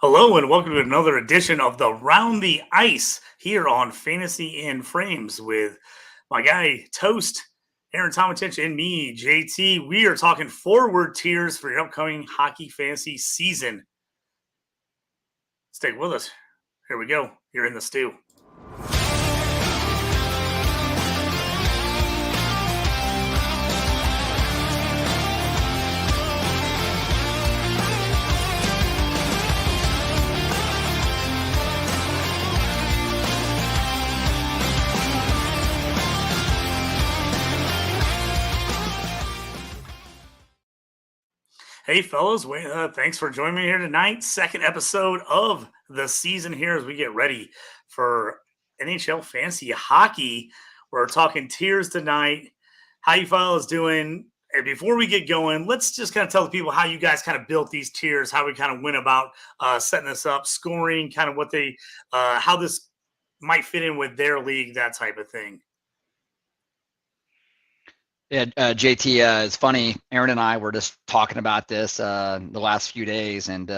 Hello and welcome to another edition of the Round the Ice here on Fantasy and Frames with my guy Toast, Aaron Tomatich, and me, JT. We are talking forward tiers for your upcoming hockey fantasy season. Stick with us. Here we go. You're in the stew. Hey, fellas, thanks for joining me here tonight. Second episode of the season here as we get ready for NHL Fantasy Hockey. We're talking tiers tonight. How you fellas doing? And before we get going, let's just kind of tell the people how you guys kind of built these tiers, how we kind of went about setting this up, scoring, kind of how this might fit in with their league, that type of thing. Yeah, JT, it's funny. Aaron and I were just talking about this the last few days, and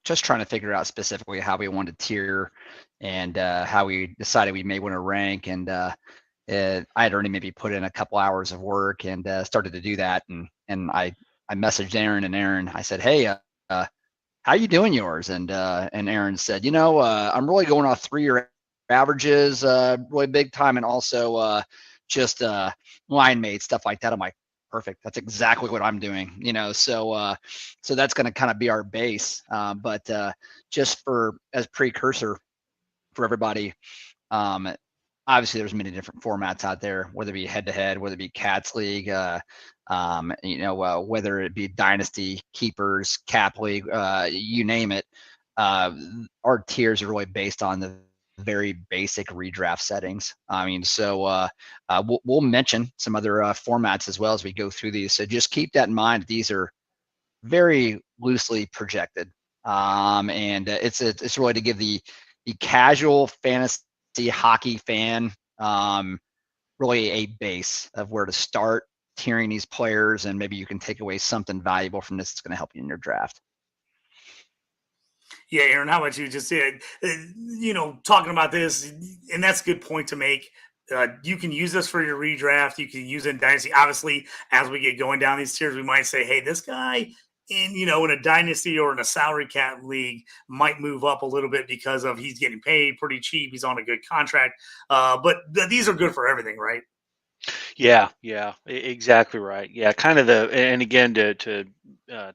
just trying to figure out specifically how we wanted to tier, and how we decided we may want to rank. And I had already maybe put in a couple hours of work and started to do that. And I messaged Aaron, and Aaron, I said, "Hey, how you doing yours?" And Aaron said, I'm really going off 3-year averages, really big time, and also just line mate stuff like that. I'm like, perfect. That's exactly what I'm doing. So that's going to kind of be our base. But just as precursor for everybody, obviously there's many different formats out there, whether it be head to head, whether it be Cats League, whether it be Dynasty, Keepers, Cap League, you name it. Our tiers are really based on the very basic redraft settings. We'll mention some other formats as well as we go through these. So just keep that in mind. These are very loosely projected, and it's really to give the casual fantasy hockey fan really a base of where to start tiering these players, and maybe you can take away something valuable from this that's going to help you in your draft. Yeah, Aaron, how about you just said, talking about this, and that's a good point to make. You can use this for your redraft. You can use it in Dynasty. Obviously, as we get going down these tiers, we might say, hey, this guy in a Dynasty or in a salary cap league might move up a little bit because of he's getting paid pretty cheap. He's on a good contract. But these are good for everything, right? Yeah, exactly right. Yeah, kind of and again to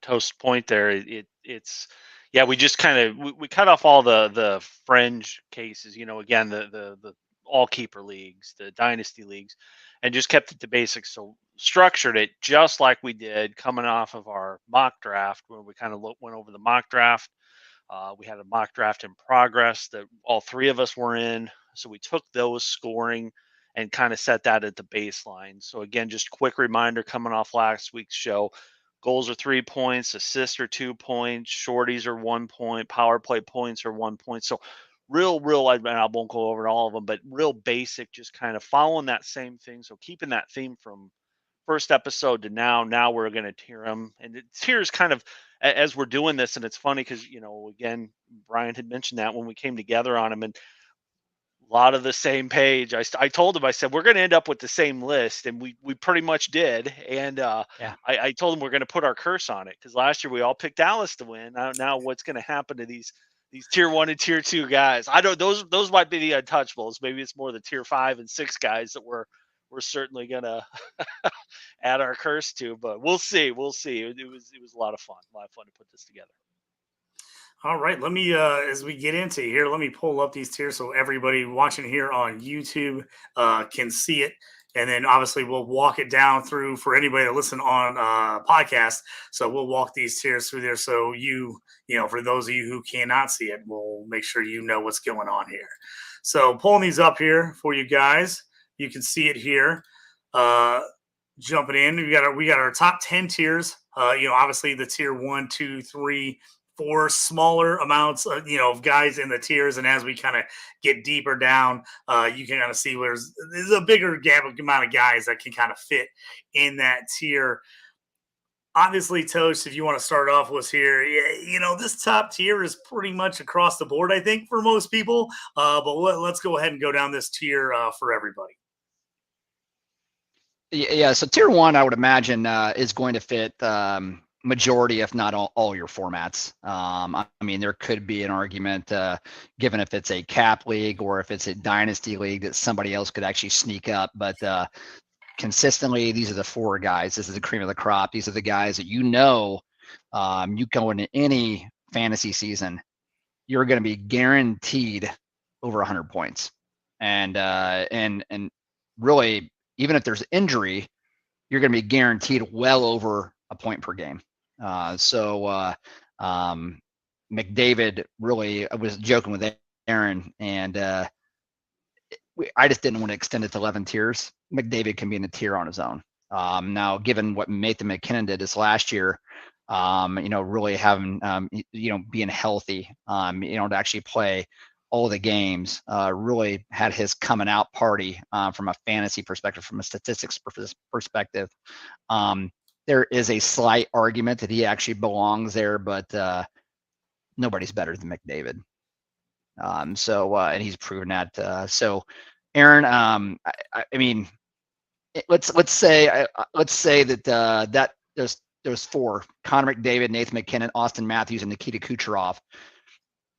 Toast's point there, it's yeah, we just kind of we cut off all the fringe cases, again the all keeper leagues, the dynasty leagues, and just kept it to basics. So structured it just like we did coming off of our mock draft, where we kind of went over the mock draft. We had a mock draft in progress that all three of us were in, so we took those scoring and kind of set that at the baseline. So again, just quick reminder coming off last week's show, goals are 3 points, assists are 2 points, shorties are 1 point, power play points are 1 point. So real, I won't go over all of them, but real basic, just kind of following that same thing. So keeping that theme from first episode to now we're going to tier them, and it tiers kind of as we're doing this. And it's funny because again, Brian had mentioned that when we came together on them, and a lot of the same page. I told him, I said, we're going to end up with the same list. And we pretty much did. And Yeah. I told him we're going to put our curse on it, because last year we all picked Dallas to win. Now what's going to happen to these tier 1 and tier 2 guys? I don't, those might be the untouchables. Maybe it's more the tier 5 and 6 guys that we're certainly going to add our curse to, but we'll see. It was a lot of fun to put this together. All right, let me as we get into here, let me pull up these tiers so everybody watching here on YouTube can see it, and then obviously we'll walk it down through for anybody that listen on podcast. So we'll walk these tiers through there, so for those of you who cannot see it, we'll make sure you know what's going on here. So pulling these up here for you guys, you can see it here. Jumping in, we got our top 10 tiers. Obviously the tier 1, 2, 3. For smaller amounts, of guys in the tiers, and as we kind of get deeper down, you can kind of see there's a bigger amount of guys that can kind of fit in that tier. Obviously, Toast, if you want to start off with here, this top tier is pretty much across the board, I think, for most people. But let's go ahead and go down this tier for everybody. Yeah, so tier 1, I would imagine, is going to fit majority, if not all your formats. I mean, there could be an argument, given if it's a cap league or if it's a dynasty league, that somebody else could actually sneak up. But consistently, these are the 4 guys. This is the cream of the crop. These are the guys that you go into any fantasy season, you're going to be guaranteed over 100 points. And really, even if there's injury, you're going to be guaranteed well over a point per game. McDavid, really, I was joking with Aaron, and I just didn't want to extend it to 11 tiers. McDavid can be in a tier on his own. Now, given what Nathan McKinnon did this last year, really having, being healthy, to actually play all the games, really had his coming out party from a fantasy perspective, from a statistics perspective. There is a slight argument that he actually belongs there, but nobody's better than McDavid. And he's proven that. So, Aaron, I mean, let's say that there's 4: Connor McDavid, Nathan McKinnon, Austin Matthews, and Nikita Kucherov.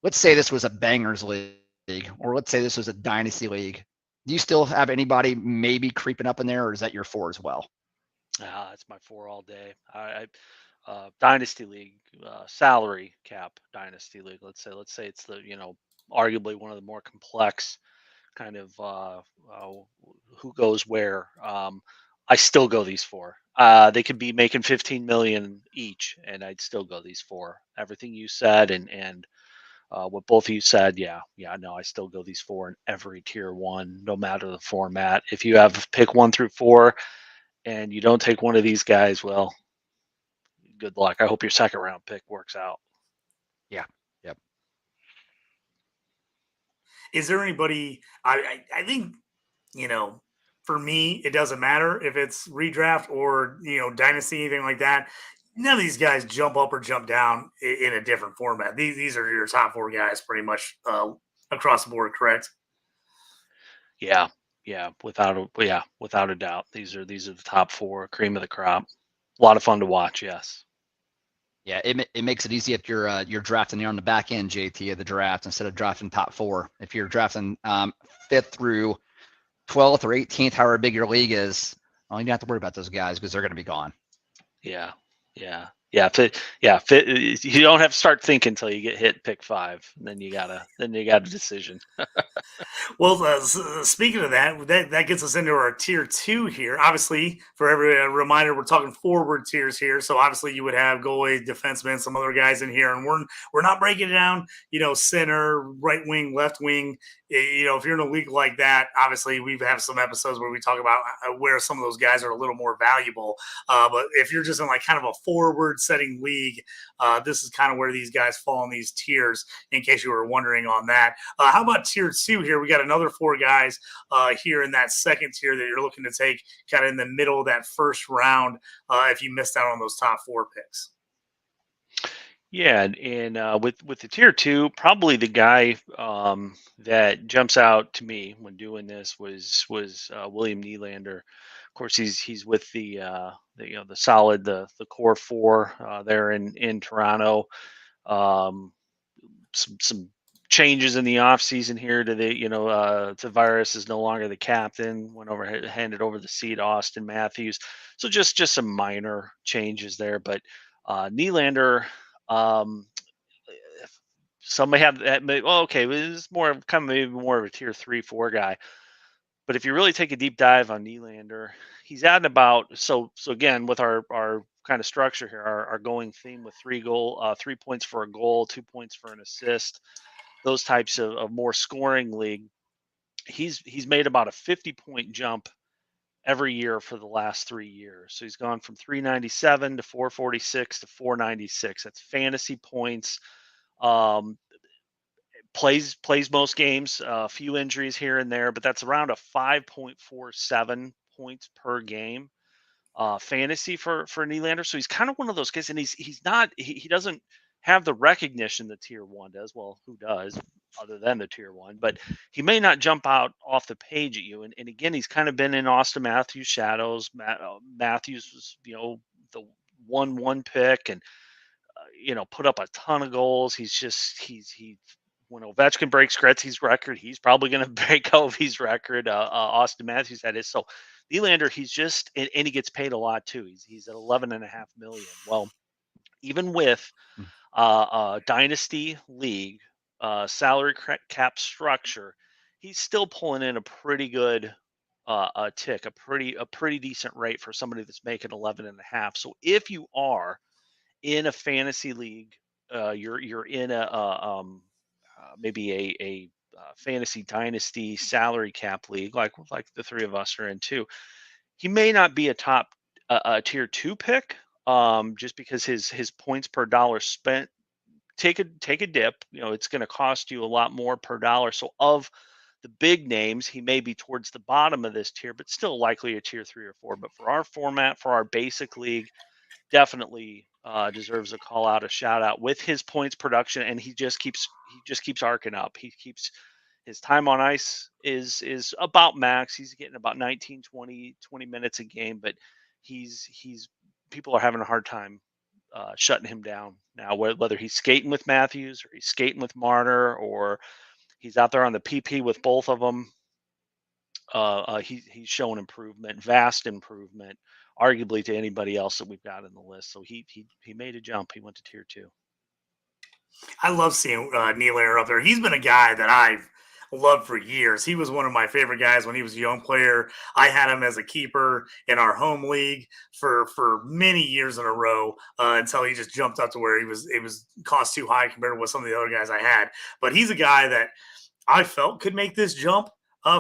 Let's say this was a bangers league, or let's say this was a dynasty league. Do you still have anybody maybe creeping up in there, or is that your 4 as well? That's my 4 all day. Dynasty league, salary cap dynasty league. Let's say it's the arguably one of the more complex kind of who goes where. I still go these 4. They could be making 15 million each, and I'd still go these 4. Everything you said and what both of you said, no, I still go these 4 in every tier 1, no matter the format. If you have pick 1 through 4 and you don't take one of these guys, well, good luck. I hope your second round pick works out. Yeah. Yep. Is there anybody? I think for me, it doesn't matter if it's redraft or dynasty, anything like that. None of these guys jump up or jump down in a different format. These are your top 4 guys, pretty much across the board, correct? Yeah, without a doubt. These are the top 4, cream of the crop. A lot of fun to watch. Yes. Yeah, it makes it easy if you're drafting there on the back end, JT, of the draft, instead of drafting top 4. If you're drafting 5th through 12th or 18th, however big your league is, well, you don't have to worry about those guys because they're going to be gone. Yeah. You don't have to start thinking until you get hit pick 5. And then you got a decision. Well, speaking of that gets us into our tier 2 here. Obviously, for every reminder, we're talking forward tiers here. So obviously, you would have goalie, defenseman, some other guys in here, and we're not breaking it down. Center, right wing, left wing. If you're in a league like that, obviously we have some episodes where we talk about where some of those guys are a little more valuable. But if you're just in like kind of a forward setting league, this is kind of where these guys fall in these tiers. In case you were wondering on that, how about tier 2 here? We got another 4 guys here in that second tier that you're looking to take kind of in the middle of that first round if you missed out on those top 4 picks. Yeah, and with the tier 2, probably the guy that jumps out to me when doing this was William Nylander. Of course, he's with the solid the core 4 there in Toronto. Some changes in the offseason here to Tavares is no longer the captain, handed over the seat to Austin Matthews. So just some minor changes there, but Nylander, some may have that. Okay, this is maybe more of a tier 3, 4 guy. But if you really take a deep dive on Nylander, he's at about so again with our kind of structure here, our going theme with 3 points for a goal, 2 points for an assist, those types of more scoring league. He's made about a 50-point jump every year for the last 3 years. So he's gone from 397 to 446 to 496. That's fantasy points. Plays most games, a few injuries here and there, but that's around a 5.47 points per game. fantasy for Nylander. So he's kind of one of those guys, and he doesn't have the recognition that tier 1 does. Well, who does other than the tier 1? But he may not jump out off the page at you. And again, he's kind of been in Austin Matthews' shadows. Matthews was, the 1-1 pick, and put up a ton of goals. He when Ovechkin breaks Gretzky's record, he's probably going to break Ovi's record. Austin Matthews had his. So Nylander, he's just, and he gets paid a lot too. He's at 11.5 million. Well, even with Dynasty League salary cap structure, he's still pulling in a pretty good tick, a pretty decent rate for somebody that's making 11.5. So if you are in a fantasy league, you're in maybe a fantasy dynasty salary cap league, like the three of us are in too. He may not be a top tier 2 pick, just because his points per dollar spent take a dip. It's going to cost you a lot more per dollar. So of the big names, he may be towards the bottom of this tier, but still likely a tier 3 or 4. But for our format, for our basic league, definitely deserves a call out, a shout out with his points production, and he just keeps arcing up. His time on ice is about max. He's getting about 19, 20 minutes a game, but he's people are having a hard time shutting him down now. Whether he's skating with Matthews or he's skating with Marner or he's out there on the PP with both of them, he's shown improvement, vast improvement, arguably to anybody else that we've got in the list. So he made a jump. He went to tier 2. I love seeing Nylander up there. He's been a guy that I've loved for years. He was one of my favorite guys when he was a young player. I had him as a keeper in our home league for many years in a row until he just jumped up to where it was cost too high compared to what some of the other guys I had. But he's a guy that I felt could make this jump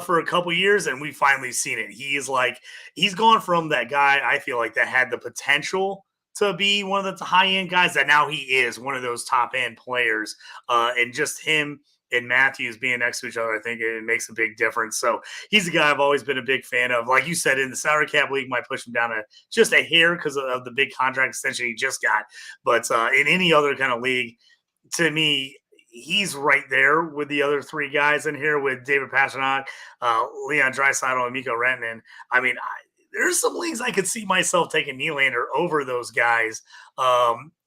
for a couple years, and we finally seen it. He's gone from that guy I feel like that had the potential to be one of the high-end guys that now he is one of those top-end players. And just him and Matthews being next to each other, I think it makes a big difference. So he's a guy I've always been a big fan of. Like you said, in the salary cap league, might push him down just a hair because of the big contract extension he just got. But in any other kind of league, to me, he's right there with the other three guys in here with David Pastrnak, Leon Draisaitl, and Mikko Rantanen. I mean, there's some leagues I could see myself taking Nylander over those guys,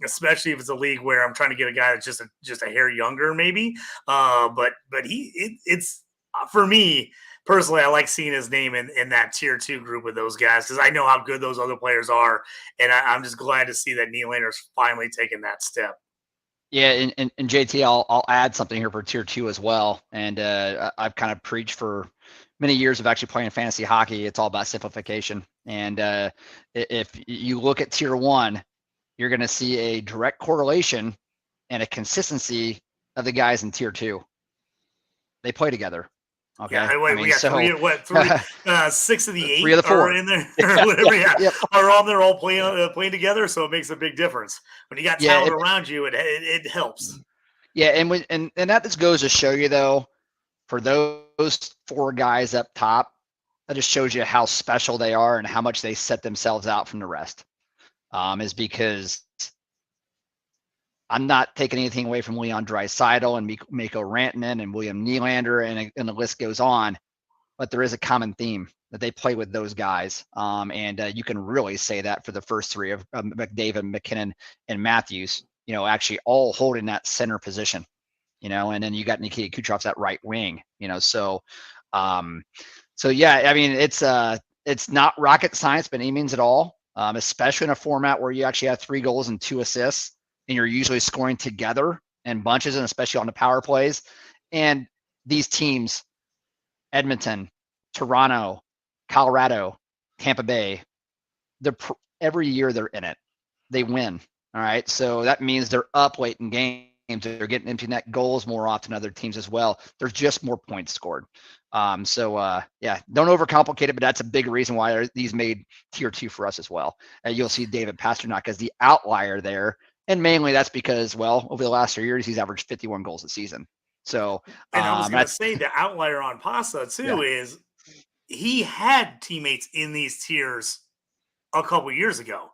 especially if it's a league where I'm trying to get a guy that's just a hair younger, maybe. But it's for me personally, I like seeing his name in that tier 2 group with those guys because I know how good those other players are, and I'm just glad to see that Nylander's finally taken that step. Yeah, and JT, I'll add something here for tier 2 as well. And I've kind of preached for many years of actually playing fantasy hockey. It's all about simplification. And if you look at tier 1, you're going to see a direct correlation and a consistency of the guys in tier 2. They play together. Okay. Yeah, we got three, 6 of the 8 3 of the 4 are in there, or whatever. Yeah, yep. are on there all playing together. So it makes a big difference when you got talent around you. It helps. Yeah, and that just goes to show you though, for those 4 guys up top, that just shows you how special they are and how much they set themselves out from the rest. Is because I'm not taking anything away from Leon Draisaitl and Mikko Rantanen and William Nylander, and the list goes on. But there is a common theme that they play with those guys. And you can really say that for the first 3 of McDavid, McKinnon, and Matthews, actually all holding that center position, and then you got Nikita Kucherov's that right wing, so yeah, I mean, it's not rocket science by any means at all, especially in a format where you actually have 3 goals and 2 assists. And you're usually scoring together in bunches, and especially on the power plays. And these teams, Edmonton, Toronto, Colorado, Tampa Bay, every year they're in it. They win. All right. So that means they're up late in games. They're getting empty net goals more often than other teams as well. There's just more points scored. Yeah, don't overcomplicate it, but that's a big reason why these made tier 2 for us as well. You'll see David Pastrnak as the outlier there. And mainly that's because, over the last 3 years, he's averaged 51 goals a season. So, and I was going to say the outlier on Pasta too is he had teammates in these tiers a couple years ago.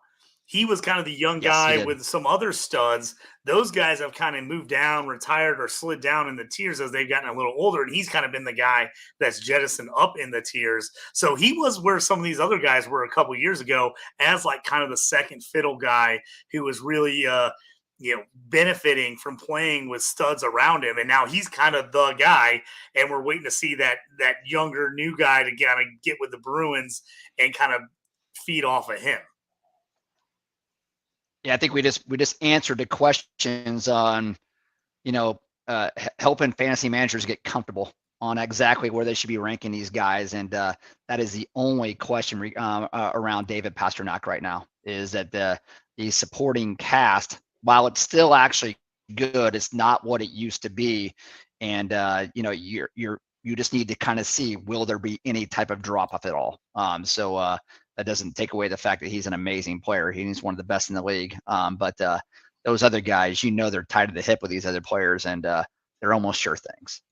He was kind of the young Yes, he guy did. with some other studs. Those guys have kind of moved down, retired, or slid down in the tiers as they've gotten a little older. And he's kind of been the guy that's jettisoned up in the tiers. So he was where some of these other guys were a couple years ago as like kind of the second fiddle guy who was really, benefiting from playing with studs around him. And now he's kind of the guy. And we're waiting to see that younger new guy to kind of get with the Bruins and kind of feed off of him. Yeah, I think we just answered the questions on, helping fantasy managers get comfortable on exactly where they should be ranking these guys, and that is the only question around David Pastrnak right now. Is that the supporting cast, while it's still actually good, it's not what it used to be, and you just need to kind of see, will there be any type of drop off at all? So that doesn't take away the fact that he's an amazing player. He's one of the best in the league. But those other guys, they're tied to the hip with these other players, and they're almost sure things.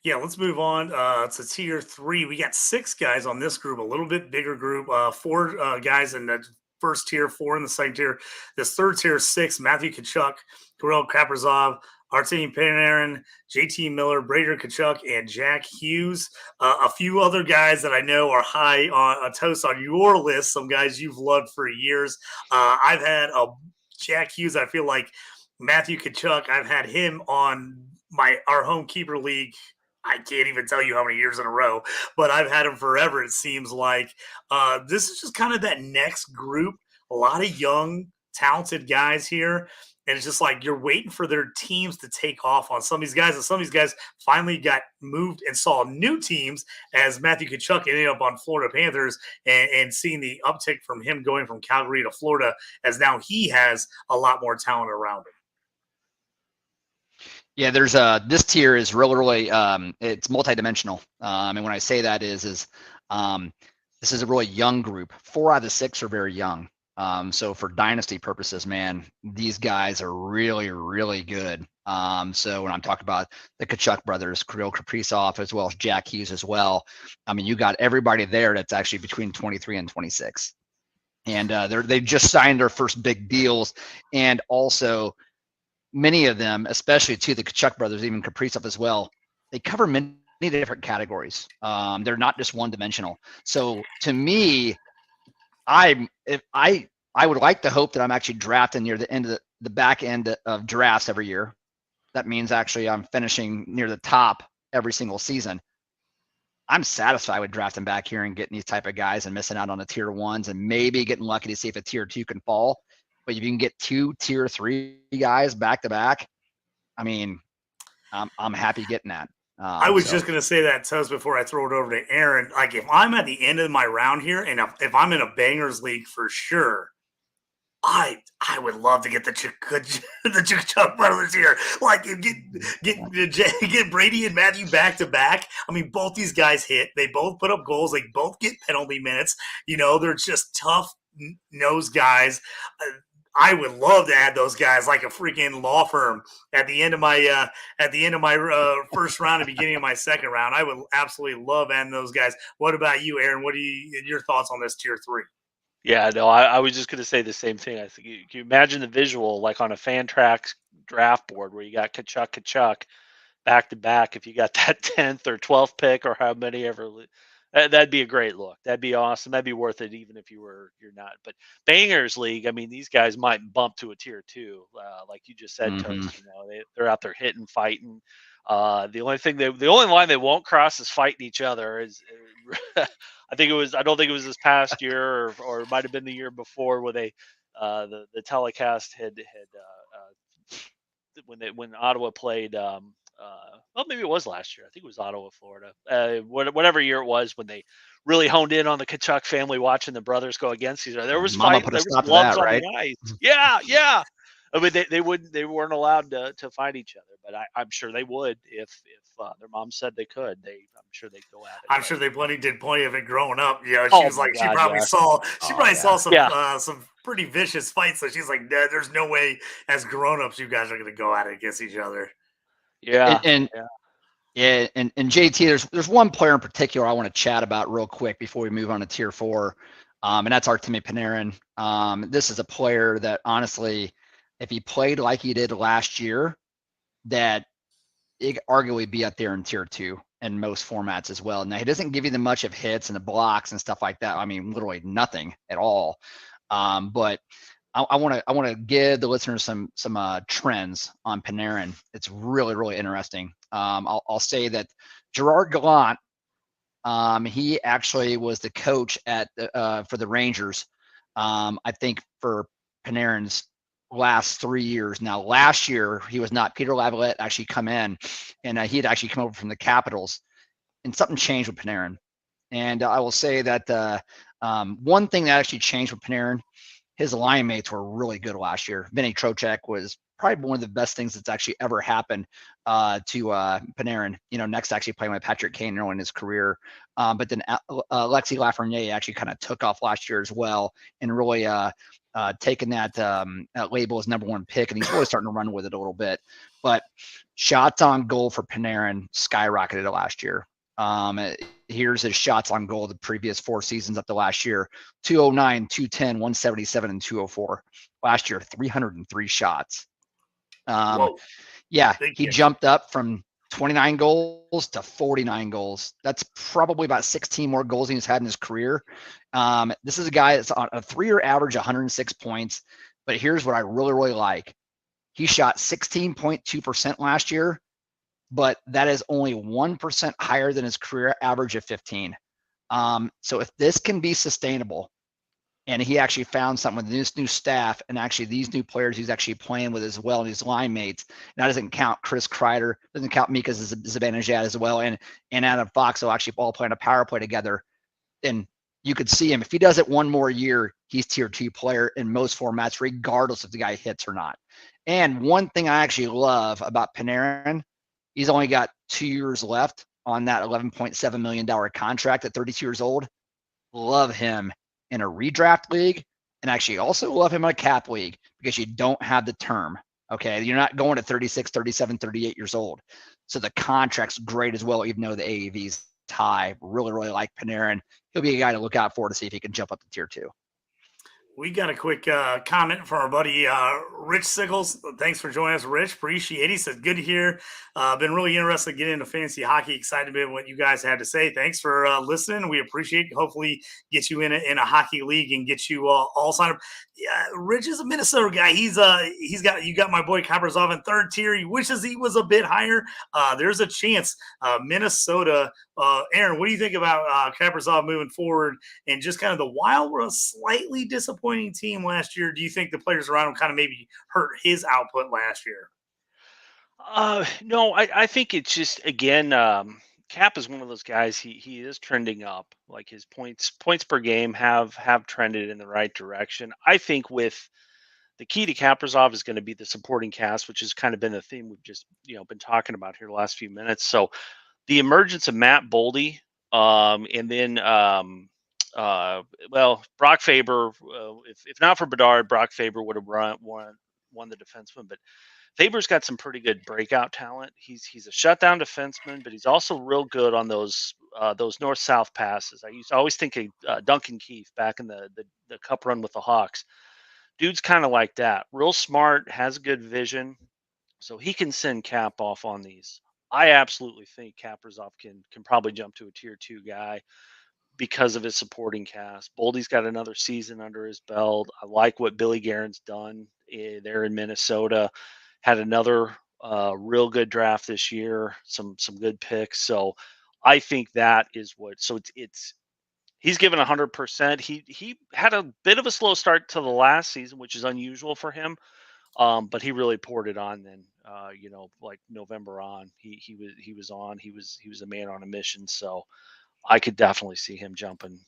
Yeah, let's move on to tier 3. We got 6 guys on this group, a little bit bigger group. 4 guys in the first tier, 4 in the second tier. This third tier, 6: Matthew Tkachuk, Kirill Kaprizov, Artemi Panarin, JT Miller, Brader Tkachuk, and Jack Hughes. A few other guys that I know are high on a toast on your list, some guys you've loved for years. I've had Jack Hughes. I feel like Matthew Tkachuk, I've had him on our home keeper league. I can't even tell you how many years in a row, but I've had him forever, it seems like. This is just kind of that next group. A lot of young, talented guys here. And it's just like you're waiting for their teams to take off on some of these guys. And some of these guys finally got moved and saw new teams, as Matthew Tkachuk ended up on Florida Panthers, and seeing the uptick from him going from Calgary to Florida, as now he has a lot more talent around him. Yeah, there's this tier is really it's multidimensional. And when I say that is this is a really young group. 4 out of the 6 are very young. So for dynasty purposes, man, these guys are really, really good. So when I'm talking about the Tkachuk brothers, Kirill Kaprizov, as well as Jack Hughes as well, I mean, you got everybody there that's actually between 23 and 26. And they've just signed their first big deals. And also many of them, especially to the Tkachuk brothers, even Kaprizov as well, they cover many different categories. They're not just one-dimensional. So to me, I would like to hope that I'm actually drafting near the end of the back end of drafts every year. That means actually I'm finishing near the top every single season. I'm satisfied with drafting back here and getting these type of guys and missing out on the tier 1s and maybe getting lucky to see if a tier 2 can fall. But if you can get 2 tier 3 guys back to back, I mean, I'm happy getting that. I was just going to say that, Toast, before I throw it over to Aaron. Like, if I'm at the end of my round here, and if I'm in a bangers league for sure, I would love to get the Tkachuk brothers here. Like, get Brady and Matthew back to back. I mean, both these guys hit. They both put up goals. They both get penalty minutes. They're just tough nose guys. I would love to add those guys like a freaking law firm at the end of my first round and beginning of my second round. I would absolutely love adding those guys. What about you, Aaron? What are your thoughts on this tier 3? Yeah, no, I was just going to say the same thing. I think you imagine the visual, like on a Fantrax draft board where you got Tkachuk back to back. If you got that 10th or 12th pick or how many ever. That'd be a great look. That'd be awesome. That'd be worth it, even if you're not. But Bangers League, I mean, these guys might bump to a tier 2, like you just said, Toast. They're out there hitting, fighting. The only line they won't cross is fighting each other. I don't think it was this past year, or it might have been the year before, where they the telecast had when Ottawa played. Well, maybe it was last year. I think it was Ottawa, Florida. Whatever year it was, when they really honed in on the Tkachuk family, watching the brothers go against each other. There was fight. There was gloves on the ice. Yeah. I mean, they weren't allowed to fight each other, but I'm sure they would if their mom said they could. I'm sure they'd go at it. I'm sure they did plenty of it growing up. She was like, God, she probably saw some pretty vicious fights. So she's like, there's no way as grown-ups you guys are going to go at it against each other. Yeah. And JT, there's one player in particular I want to chat about real quick before we move on to tier 4. And that's Artemi Panarin. This is a player that honestly, if he played like he did last year, that it could arguably be up there in tier 2 in most formats as well. Now he doesn't give you the much of hits and the blocks and stuff like that. I mean, literally nothing at all. But I want to give the listeners some trends on Panarin. It's really interesting. I'll say that Gerard Gallant, he actually was the coach at for the Rangers. I think for Panarin's last 3 years. Now, last year he was not. Peter Laviolette actually come in, and he had actually come over from the Capitals, and something changed with Panarin. And I will say that one thing that actually changed with Panarin, his line mates were really good last year. Vinny Trocheck was probably one of the best things that's actually ever happened to Panarin. Next actually playing with Patrick Kane early in his career. But then Alexis Lafreniere actually kind of took off last year as well, and really taking that label as number 1 pick, and he's really starting to run with it a little bit. But shots on goal for Panarin skyrocketed last year. Here's his shots on goal the previous 4 seasons up to last year: 209, 210, 177, and 204. Last year, 303 shots. Yeah, he jumped up from 29 goals to 49 goals. That's probably about 16 more goals he's had in his career. This is a guy that's on a 3-year average, 106 points. But here's what I really like. He shot 16.2% last year, but that is only 1% higher than his career average of 15. So if this can be sustainable, and he actually found something with this new staff and actually these new players he's actually playing with as well, and his line mates. And that doesn't count Chris Kreider, doesn't count Mika Zibanejad as well, and Adam Fox will actually all play on a power play together. Then you could see him. If he does it one more year, he's tier 2 player in most formats, regardless if the guy hits or not. And one thing I actually love about Panarin, he's only got 2 years left on that $11.7 million contract at 32 years old. Love him in a redraft league, and actually also love him in a cap league, because you don't have the term. Okay, you're not going to 36, 37, 38 years old. So the contract's great as well, even though the AAV's high. Really like Panarin. He'll be a guy to look out for to see if he can jump up to tier 2. We got a quick comment from our buddy Rich Sickles. Thanks for joining us, Rich. Appreciate it. He said, good to hear. Been really interested to get into fantasy hockey. Excited about what you guys had to say. Thanks for listening. We appreciate it. Hopefully get you in a hockey league and get you all signed up. Yeah, Rich is a Minnesota guy. You got my boy Kaprizov in 3rd tier. He wishes he was a bit higher. There's a chance Minnesota. Aaron, what do you think about Kaprizov moving forward, and just kind of the Wild were a slightly disappointing team last year? Do you think the players around him kind of maybe hurt his output last year? No, I think it's just, again, Cap is one of those guys. He is trending up. Like his points per game have trended in the right direction. I think with the key to Kaprizov is going to be the supporting cast, which has kind of been the theme we've just been talking about here the last few minutes. So the emergence of Matt Boldy, and then Brock Faber. If not for Bedard, Brock Faber would have won the defenseman. But Faber's got some pretty good breakout talent. He's a shutdown defenseman, but he's also real good on those north-south passes. I used to always think of Duncan Keith back in the cup run with the Hawks. Dude's kind of like that. Real smart, has good vision, so he can send Cap off on these. I absolutely think Kaprizov can probably jump to a tier 2 guy because of his supporting cast. Boldy's got another season under his belt. I like what Billy Guerin's done there in Minnesota. Had another real good draft this year. Some good picks. So I think that is what. So it's he's given 100%. He had a bit of a slow start to the last season, which is unusual for him. But he really poured it on then. Like November on, he was on. He was a man on a mission. So I could definitely see him jumping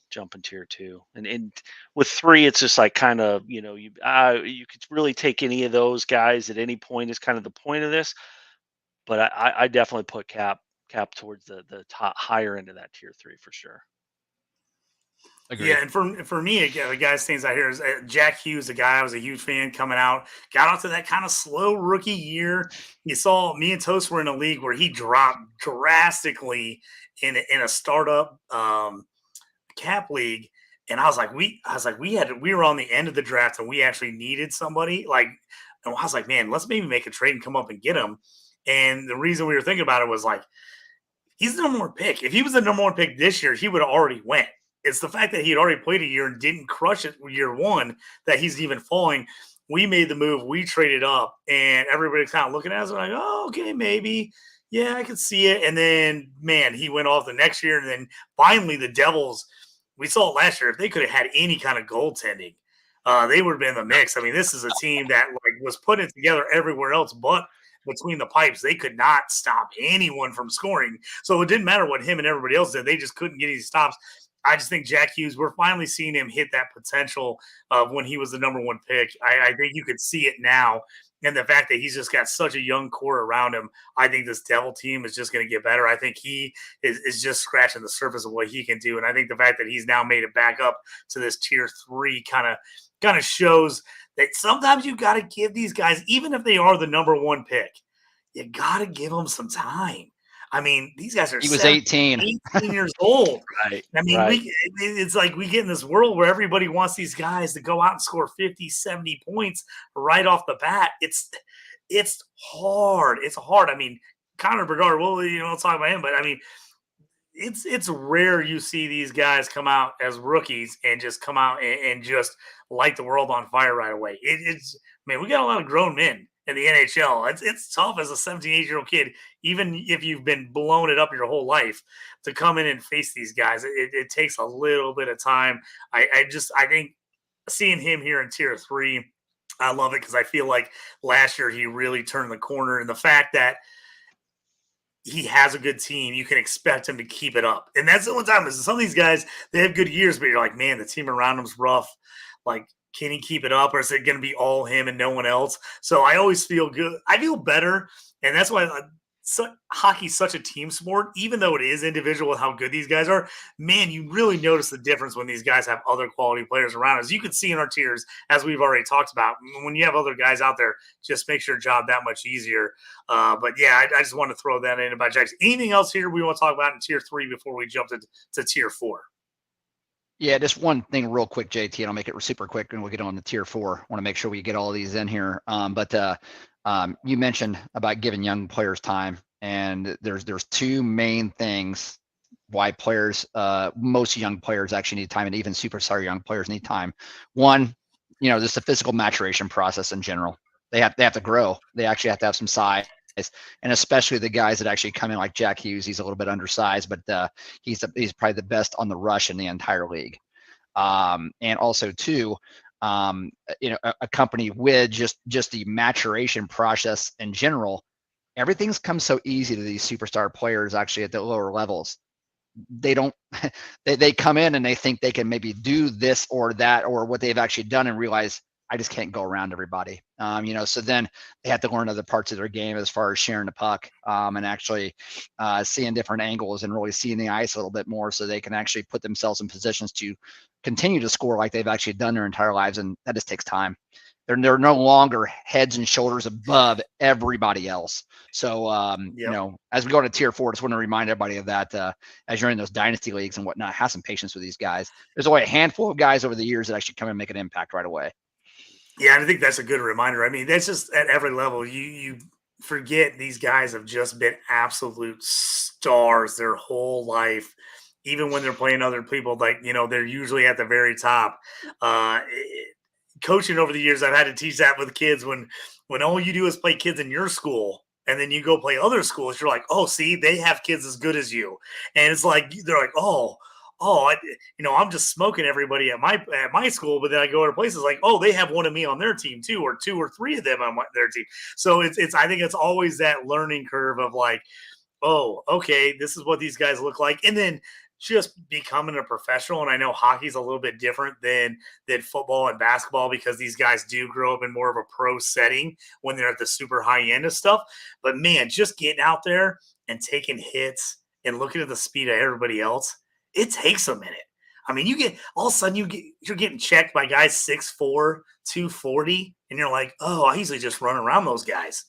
tier 2. And with 3, it's just like kind of you could really take any of those guys at any point is kind of the point of this. But I definitely put Cap towards the top higher end of that tier 3 for sure. Agreed. Yeah, and for me, again, the guy stands out here is Jack Hughes, a guy I was a huge fan coming out. Got off to that kind of slow rookie year. You saw me and Toast were in a league where he dropped drastically in a startup cap league. And I was like, we were on the end of the draft and we actually needed somebody. Like, and I was like, man, let's maybe make a trade and come up and get him. And the reason we were thinking about it was like, he's the number one pick. If he was the number one pick this year, he would have already went. It's the fact that he had already played a year and didn't crush it year one that he's even falling. We made the move. We traded up, and everybody's kind of looking at us like, oh, okay, maybe. Yeah, I can see it. And then, man, he went off the next year. And then finally the Devils, we saw it last year. If they could have had any kind of goaltending, they would have been in the mix. I mean, this is a team that like was putting it together everywhere else but between the pipes. They could not stop anyone from scoring. So it didn't matter what him and everybody else did. They just couldn't get any stops. I just think Jack Hughes, we're finally seeing him hit that potential of when he was the number one pick. I think you could see it now. And the fact that he's just got such a young core around him, I think this Devil team is just going to get better. I think he is just scratching the surface of what he can do. And I think the fact that he's now made it back up to this tier 3 kind of shows that sometimes you got to give these guys, even if they are the number one pick, you got to give them some time. I mean, these guys are He was 18 years old. Right. I mean, right. It's like we get in this world where everybody wants these guys to go out and score 50, 70 points right off the bat. It's hard. It's hard. I mean, Connor Bedard, well, let's talk about him, but I mean, it's rare you see these guys come out as rookies and just come out and just light the world on fire right away. Man, we got a lot of grown men in the NHL. It's tough as a 17, 18-year-old kid, even if you've been blowing it up your whole life, to come in and face these guys. It takes a little bit of time. I think seeing him here in tier 3, I love it because I feel like last year he really turned the corner, and the fact that he has a good team, you can expect him to keep it up. And that's the only time. Some of these guys, they have good years, but you're like, man, the team around him's rough. Like, can he keep it up, or is it going to be all him and no one else? So I always feel good. I feel better, and that's why hockey's such a team sport. Even though it is individual with how good these guys are, man, you really notice the difference when these guys have other quality players around. As you can see in our tiers, as we've already talked about, when you have other guys out there, just makes your job that much easier. But yeah, I just want to throw that in about Jackson. Anything else here we want to talk about in tier 3 before we jump to tier 4? Yeah, just one thing real quick, JT, and I'll make it super quick, and we'll get on to tier 4. Want to make sure we get all of these in here. But you mentioned about giving young players time, and there's 2 main things why players, most young players actually need time, and even superstar young players need time. One, just the physical maturation process in general. They have to grow. They actually have to have some size. And especially the guys that actually come in like Jack Hughes, he's a little bit undersized, but he's probably the best on the rush in the entire league. And also too, a company with just the maturation process in general, everything's come so easy to these superstar players actually at the lower levels. They don't, they come in and they think they can maybe do this or that or what they've actually done and realize, I just can't go around everybody. So then they have to learn other parts of their game as far as sharing the puck and actually seeing different angles and really seeing the ice a little bit more so they can actually put themselves in positions to continue to score like they've actually done their entire lives. And that just takes time. They're no longer heads and shoulders above everybody else. So, as we go to tier 4, just want to remind everybody of that as you're in those dynasty leagues and whatnot, have some patience with these guys. There's only a handful of guys over the years that actually come and make an impact right away. Yeah, and I think that's a good reminder. I mean, that's just at every level. You forget these guys have just been absolute stars their whole life. Even when they're playing other people, like, they're usually at the very top. Coaching over the years, I've had to teach that with kids when all you do is play kids in your school and then you go play other schools, you're like, oh, see, they have kids as good as you. And it's like, they're like, I'm just smoking everybody at my school, but then I go to places like, oh, they have one of me on their team too, or 2 or 3 of them on their team. So I think it's always that learning curve of like, oh, okay, this is what these guys look like, and then just becoming a professional. And I know hockey's a little bit different than football and basketball because these guys do grow up in more of a pro setting when they're at the super high end of stuff. But man, just getting out there and taking hits and looking at the speed of everybody else, it takes a minute. I mean, you get all of a sudden you're getting checked by guys 6'4", 240, and you're like, oh, I usually just run around those guys.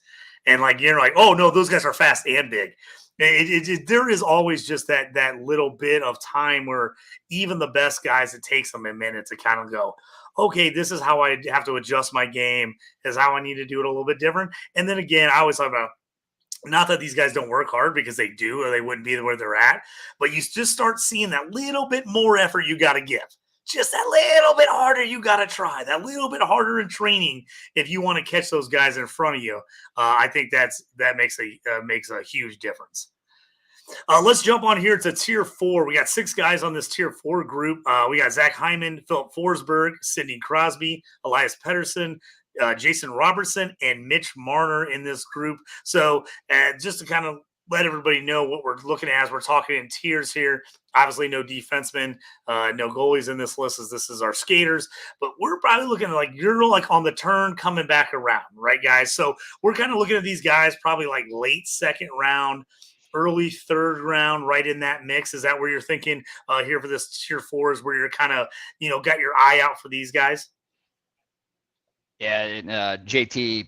and like you're like, oh no, those guys are fast and big. There is always just that little bit of time where even the best guys, it takes them a minute to kind of go, okay, this is how I have to adjust my game, is how I need to do it a little bit different. And then again, I always talk about, not that these guys don't work hard, because they do, or they wouldn't be where they're at, but you just start seeing that little bit more effort you got to give. Just that little bit harder you got to try, that little bit harder in training if you want to catch those guys in front of you. I think that makes a huge difference. Let's jump on here to tier 4. We got 6 guys on this tier 4 group. We got Zach Hyman, Philip Forsberg, Sidney Crosby, Elias Pettersson, Jason Robertson, and Mitch Marner in this group. So just to kind of let everybody know what we're looking at as we're talking in tiers here. Obviously, no defensemen, no goalies in this list, as this is our skaters. But we're probably looking at like, you're like on the turn coming back around, right, guys? So we're kind of looking at these guys probably like late second round, early third round, right in that mix. Is that where you're thinking here for this tier 4, is where you're kind of, got your eye out for these guys? Yeah, JT,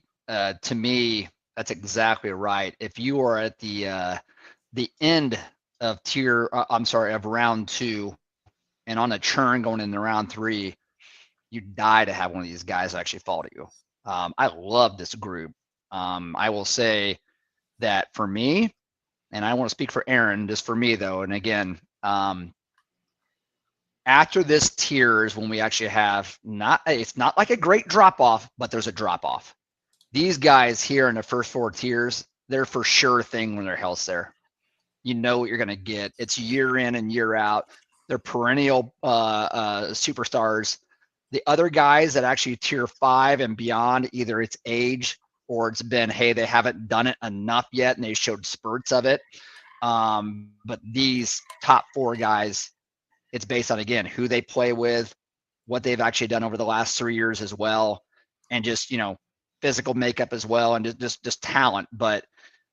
to me, that's exactly right. If you are at the end of of round 2 and on a churn going into round 3, you die to have one of these guys actually fall to you. I love this group. I will say that for me, and I want to speak for Aaron, just for me though, and again, after this tier is when we actually have it's not like a great drop off, but there's a drop off. These guys here in the first 4 tiers, they're for sure thing when their health's there. You know what you're going to get. It's year in and year out. They're perennial superstars. The other guys that actually tier 5 and beyond, either it's age or it's been, hey, they haven't done it enough yet and they showed spurts of it. But these top 4 guys, it's based on, again, who they play with, what they've actually done over the last 3 years as well, and just, physical makeup as well, and just talent. But,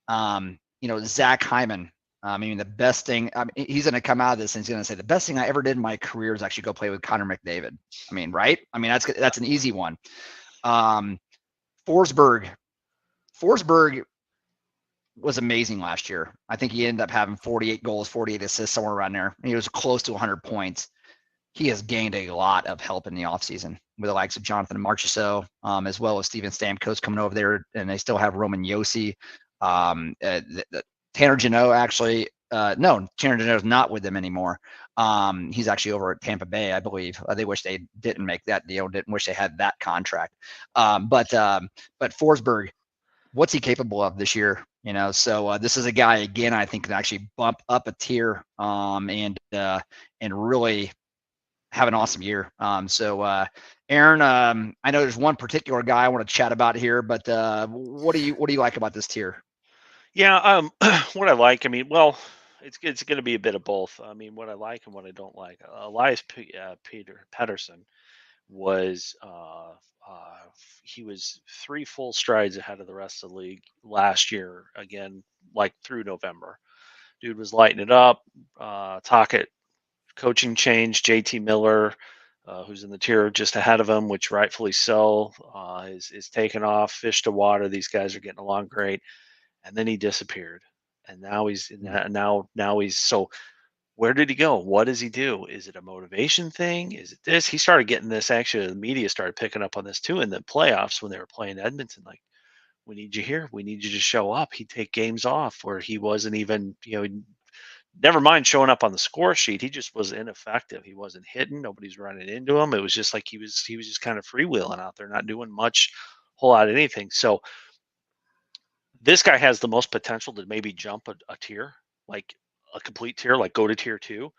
Zach Hyman, the best thing, he's going to come out of this and he's going to say, the best thing I ever did in my career is actually go play with Connor McDavid. Right? That's an easy one. Forsberg was amazing last year. I think he ended up having 48 goals, 48 assists, somewhere around there. He was close to 100 points. He has gained a lot of help in the offseason with the likes of Jonathan Marchessault, as well as Steven Stamkos coming over there, and they still have Roman Josi. Tanner Jeannot actually, no, Tanner Jeannot is not with them anymore. He's actually over at Tampa Bay, I believe. They wish they didn't make that deal, didn't wish they had that contract. But Forsberg, what's he capable of this year? So this is a guy, again, I think can actually bump up a tier and really have an awesome year. Aaron, I know there's one particular guy I want to chat about here, but what do you like about this tier? Yeah, what I like, it's going to be a bit of both. What I like and what I don't like. Elias Pettersson was he was 3 full strides ahead of the rest of the league last year. Again, like through November, dude was lighting it up. Tocchet coaching change. JT Miller, who's in the tier just ahead of him, which rightfully so, is taking off. Fish to water. These guys are getting along great. And then he disappeared, and now he's so. Where did he go? What does he do? Is it a motivation thing? Is it this? He started getting this. Actually, the media started picking up on this too in the playoffs when they were playing Edmonton. Like, we need you here. We need you to show up. He'd take games off where he wasn't even, never mind showing up on the score sheet. He just was ineffective. He wasn't hitting. Nobody's running into him. It was just like he was just kind of freewheeling out there, not doing much, whole lot of anything. So this guy has the most potential to maybe jump a tier, like a complete tier, like go to tier 2,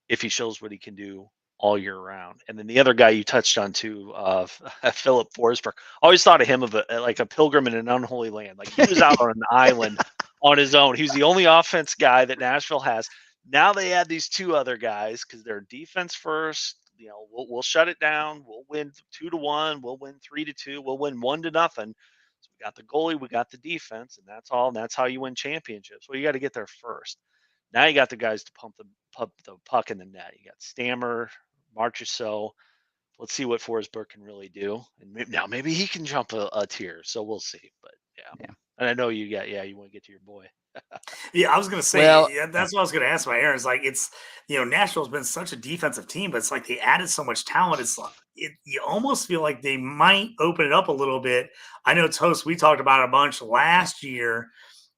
if he shows what he can do all year round. And then the other guy you touched on too, Philip Forsberg, always thought of him of like a pilgrim in an unholy land. Like he was out on an island on his own. He was the only offense guy that Nashville has. Now they add these 2 other guys because they're defense first. We'll shut it down. We'll win 2-1. We'll win 3-2. We'll win 1-0. So we got the goalie, we got the defense, and that's all. And that's how you win championships. Well, you got to get there first. Now you got the guys to pump the puck in the net. You got Stammer, Marchessault. Let's see what Forsberg can really do. And maybe he can jump a tier. So we'll see. But yeah. And I know you want to get to your boy. Yeah, I was gonna say Well, that's what I was gonna ask about Aaron. It's like it's Nashville's been such a defensive team, but it's like they added so much talent. It's like you almost feel like they might open it up a little bit. I know Toast, we talked about it a bunch last year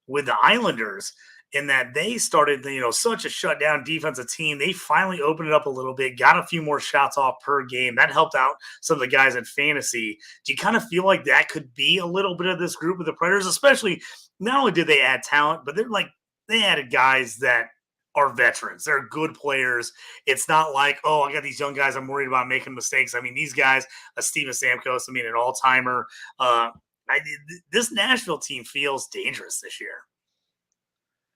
with the Islanders in that they started, such a shutdown defensive team. They finally opened it up a little bit, got a few more shots off per game. That helped out some of the guys in fantasy. Do you kind of feel like that could be a little bit of this group of the Predators, especially not only did they add talent, but they added guys that are veterans. They're good players. It's not like, oh, I got these young guys I'm worried about making mistakes. I mean, these guys, Steven Stamkos, an all-timer. This Nashville team feels dangerous this year.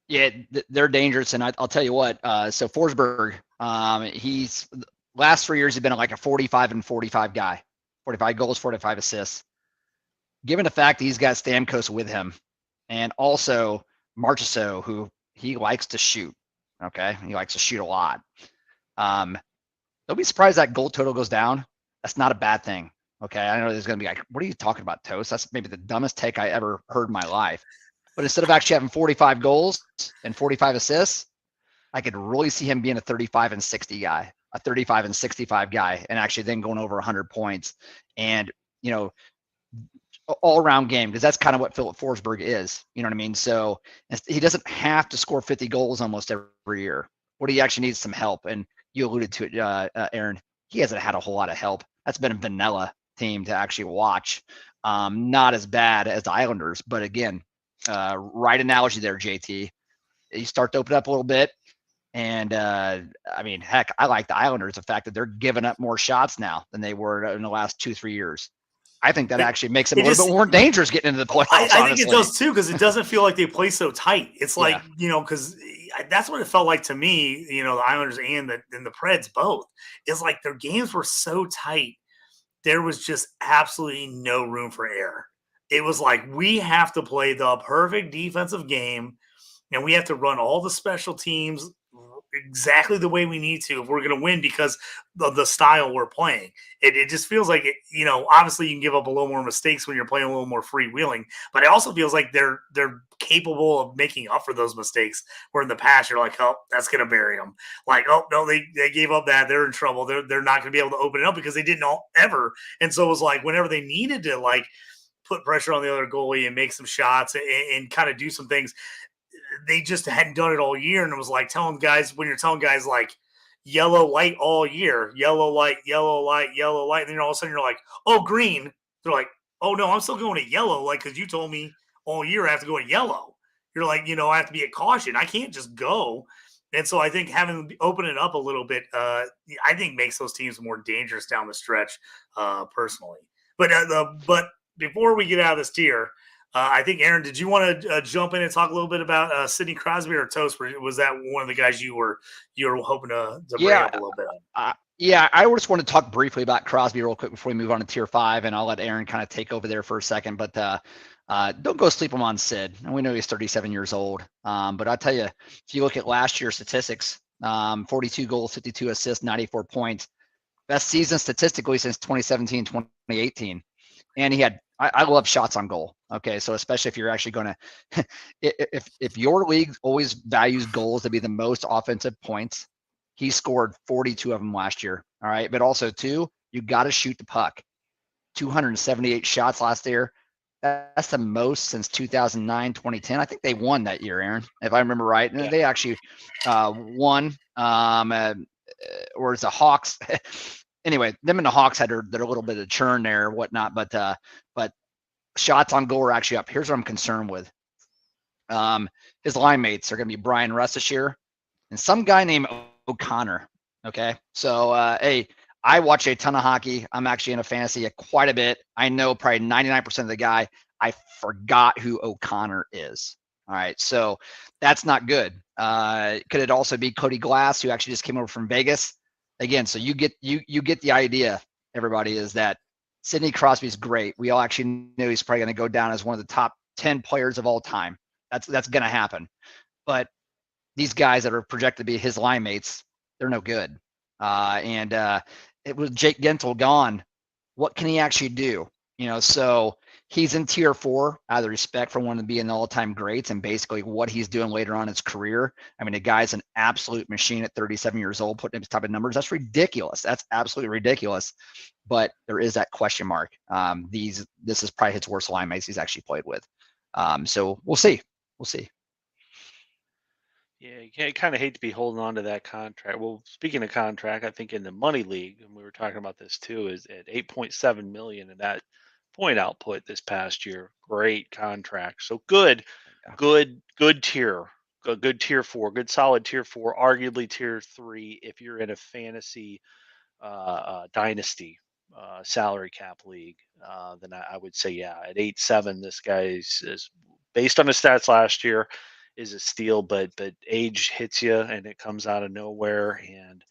Yeah, they're dangerous, and I'll tell you what. So Forsberg, he's last 3 years he's been like a 45 and 45 guy, 45 goals, 45 assists. Given the fact that he's got Stamkos with him, and also Marchessault, who he likes to shoot. Okay, he likes to shoot a lot. Don't be surprised that goal total goes down. That's not a bad thing. Okay, I know there's going to be like, what are you talking about, Toast? That's maybe the dumbest take I ever heard in my life. But instead of actually having 45 goals and 45 assists, I could really see him being a 35 and 60 guy, a 35 and 65 guy, and actually then going over 100 points. And, all-around game, because that's kind of what Philip Forsberg is. You know what I mean? So he doesn't have to score 50 goals almost every year. What he actually needs some help. And you alluded to it, Aaron. He hasn't had a whole lot of help. That's been a vanilla team to actually watch. Not as bad as the Islanders, but again, right analogy there, JT. You start to open up a little bit, and heck, I like the Islanders. The fact that they're giving up more shots now than they were in the last 2-3 years. I think that actually makes them a little bit more dangerous getting into the playoffs. I think it does too, because it doesn't feel like they play so tight. It's like, because that's what it felt like to me, the Islanders and the Preds both. It's like their games were so tight. There was just absolutely no room for error. It was like, we have to play the perfect defensive game, and we have to run all the special teams exactly the way we need to if we're going to win because of the style we're playing. It just feels like obviously you can give up a little more mistakes when you're playing a little more freewheeling, but it also feels like they're capable of making up for those mistakes, where in the past you're like, oh, that's going to bury them. Like, oh no, they gave up that, they're in trouble. They're not going to be able to open it up because they didn't ever. And so it was like whenever they needed to like put pressure on the other goalie and make some shots and kind of do some things, they just hadn't done it all year. And it was like when you're telling guys like yellow light all year, yellow light, yellow light, yellow light. And then all of a sudden you're like, oh, green. They're like, oh no, I'm still going to yellow. Like, cause you told me all year I have to go to yellow. You're like, I have to be at caution. I can't just go. And so I think having them open it up a little bit, I think makes those teams more dangerous down the stretch, personally. But before we get out of this tier, I think, Aaron, did you want to jump in and talk a little bit about Sidney Crosby or Toast? Was that one of the guys you were hoping to bring up a little bit? I just want to talk briefly about Crosby real quick before we move on to tier 5, and I'll let Aaron kind of take over there for a second. But don't go sleep him on Sid. And we know he's 37 years old. But I'll tell you, if you look at last year's statistics, 42 goals, 52 assists, 94 points. Best season statistically since 2017, 2018. And he had, I love shots on goal. Okay, so especially if you're actually going to, if your league always values goals to be the most offensive points, he scored 42 of them last year. All right, but also too, you got to shoot the puck. 278 shots last year. That's the most since 2009, 2010. I think they won that year, Aaron, if I remember right. And they actually won. Or it's the Hawks. Anyway, them and the Hawks had their little bit of churn there or whatnot, but shots on goal are actually up. Here's what I'm concerned with. His line mates are going to be Brian Russ this year and some guy named O'Connor. Okay, so hey, I watch a ton of hockey. I'm actually in a fantasy quite a bit. I know probably 99% of the guy. I forgot who O'Connor is. All right, so that's not good. Could it also be Cody Glass, who actually just came over from Vegas? Again, so you get the idea, everybody, is that Sidney Crosby is great. We all actually know he's probably going to go down as one of the top 10 players of all time. That's going to happen. But these guys that are projected to be his line mates, they're no good. It was Jake Gensel gone. What can he actually do? So he's in tier 4 out of the respect for wanting to be an all-time greats and basically what he's doing later on in his career. I mean, the guy's an absolute machine at 37 years old, putting up his type of numbers. That's ridiculous. That's absolutely ridiculous. But there is that question mark. This is probably his worst line mates he's actually played with. So we'll see. We'll see. Yeah, you kind of hate to be holding on to that contract. Well, speaking of contract, I think in the money league, and we were talking about this too, is at 8.7 million and that point output this past year. Great contract. So good, Yeah. good tier. A good tier 4, good solid tier 4, arguably tier 3 if you're in a fantasy dynasty salary cap league. Then I would say, yeah, at 8.7, this guy is based on his stats last year, is a steal, but age hits you and it comes out of nowhere. And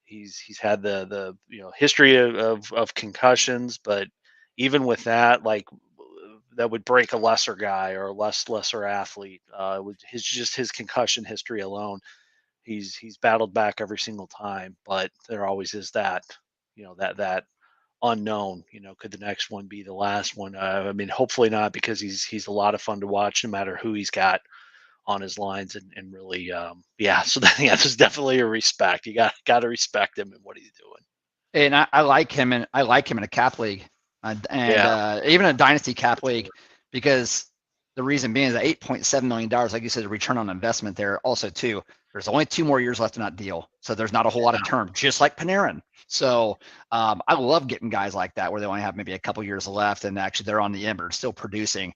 he's had the history of concussions, but even with that, like that would break a lesser guy or a lesser athlete. With his concussion history alone, he's battled back every single time. But there always is that that unknown. Could the next one be the last one? I mean, hopefully not, because he's a lot of fun to watch no matter who he's got on his lines, and really so there's definitely a respect. You got to respect him and what he's doing. And I like him, and I like him in a cap league, even a dynasty cap league, because the reason being is that $8.7 million, like you said, return on investment there. Also, too, there's only 2 more years left in that deal, so there's not a whole lot of term, just like Panarin. So I love getting guys like that where they only have maybe a couple years left, and actually they're on the end, but still producing.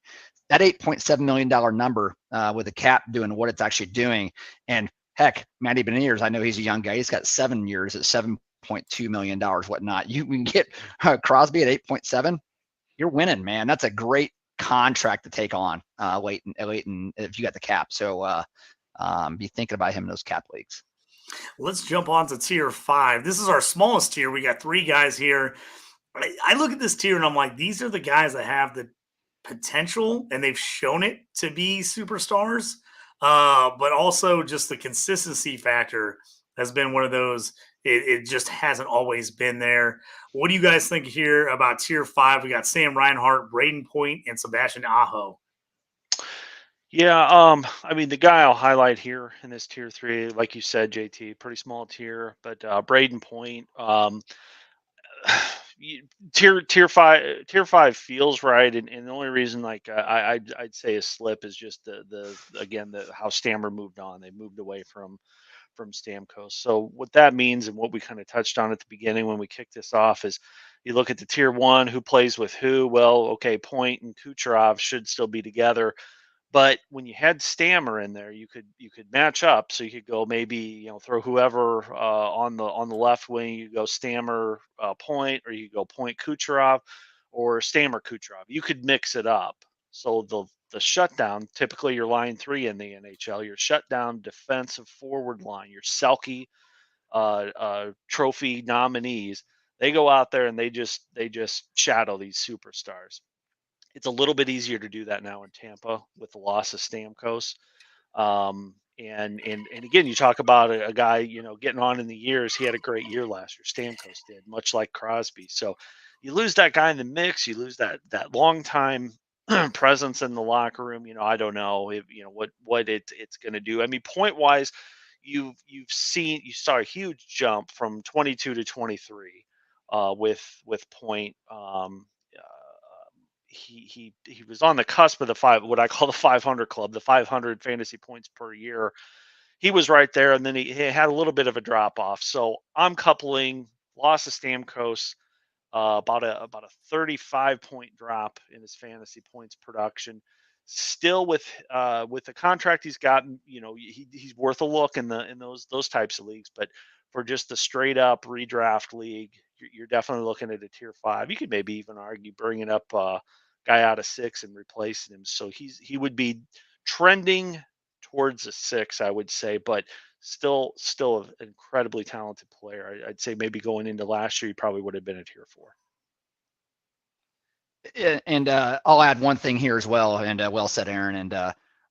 That $8.7 million number with the cap doing what it's actually doing, and heck, Matty Beniers, I know he's a young guy. He's got 7 years at $7.2 million, whatnot. You can get Crosby at 8.7. You're winning, man. That's a great contract to take on late in if you got the cap. So be thinking about him in those cap leagues. Let's jump on to tier 5. This is our smallest tier. We got 3 guys here. I look at this tier and I'm like, these are the guys that have the potential and they've shown it to be superstars. But also just the consistency factor has been one of those. It just hasn't always been there. What do you guys think here about tier 5? We got Sam Reinhart, Braden Point, and Sebastian Aho. Yeah, I mean, the guy I'll highlight here in this tier 3, like you said, JT, pretty small tier, but Braden Point, tier 5 feels right, and the only reason I'd say a slip is just the how Stammer moved on. They moved away from Stamkos. So what that means, and what we kind of touched on at the beginning when we kicked this off, is you look at the tier 1, who plays with who. Well, okay, Point and Kucherov should still be together. But when you had Stammer in there, you could match up. So you could go maybe throw whoever on the left wing. You go Stammer Point, or you go Point Kucherov, or Stammer Kucherov. You could mix it up. So the shutdown, typically your line 3 in the NHL, your shutdown defensive forward line, your Selke trophy nominees, they go out there and they just shadow these superstars. It's a little bit easier to do that now in Tampa with the loss of Stamkos. And again, you talk about a guy, getting on in the years. He had a great year last year. Stamkos did, much like Crosby. So you lose that guy in the mix. You lose that long time presence in the locker room. I don't know if what it's going to do. I mean, point wise, you saw a huge jump from 22 to 23 with Point. He was on the cusp of what I call the 500 club, the 500 fantasy points per year. He was right there, and then he had a little bit of a drop off. So I'm coupling loss of Stamkos, about a 35 point drop in his fantasy points production. Still with the contract he's gotten, he's worth a look in those types of leagues. But for just the straight up redraft league, you're definitely looking at a tier 5. You could maybe even argue bringing up a guy out of 6 and replacing him. So he would be trending towards a 6, I would say, but still an incredibly talented player. I'd say maybe going into last year, he probably would have been a tier 4. And I'll add one thing here as well, and well said, Aaron, and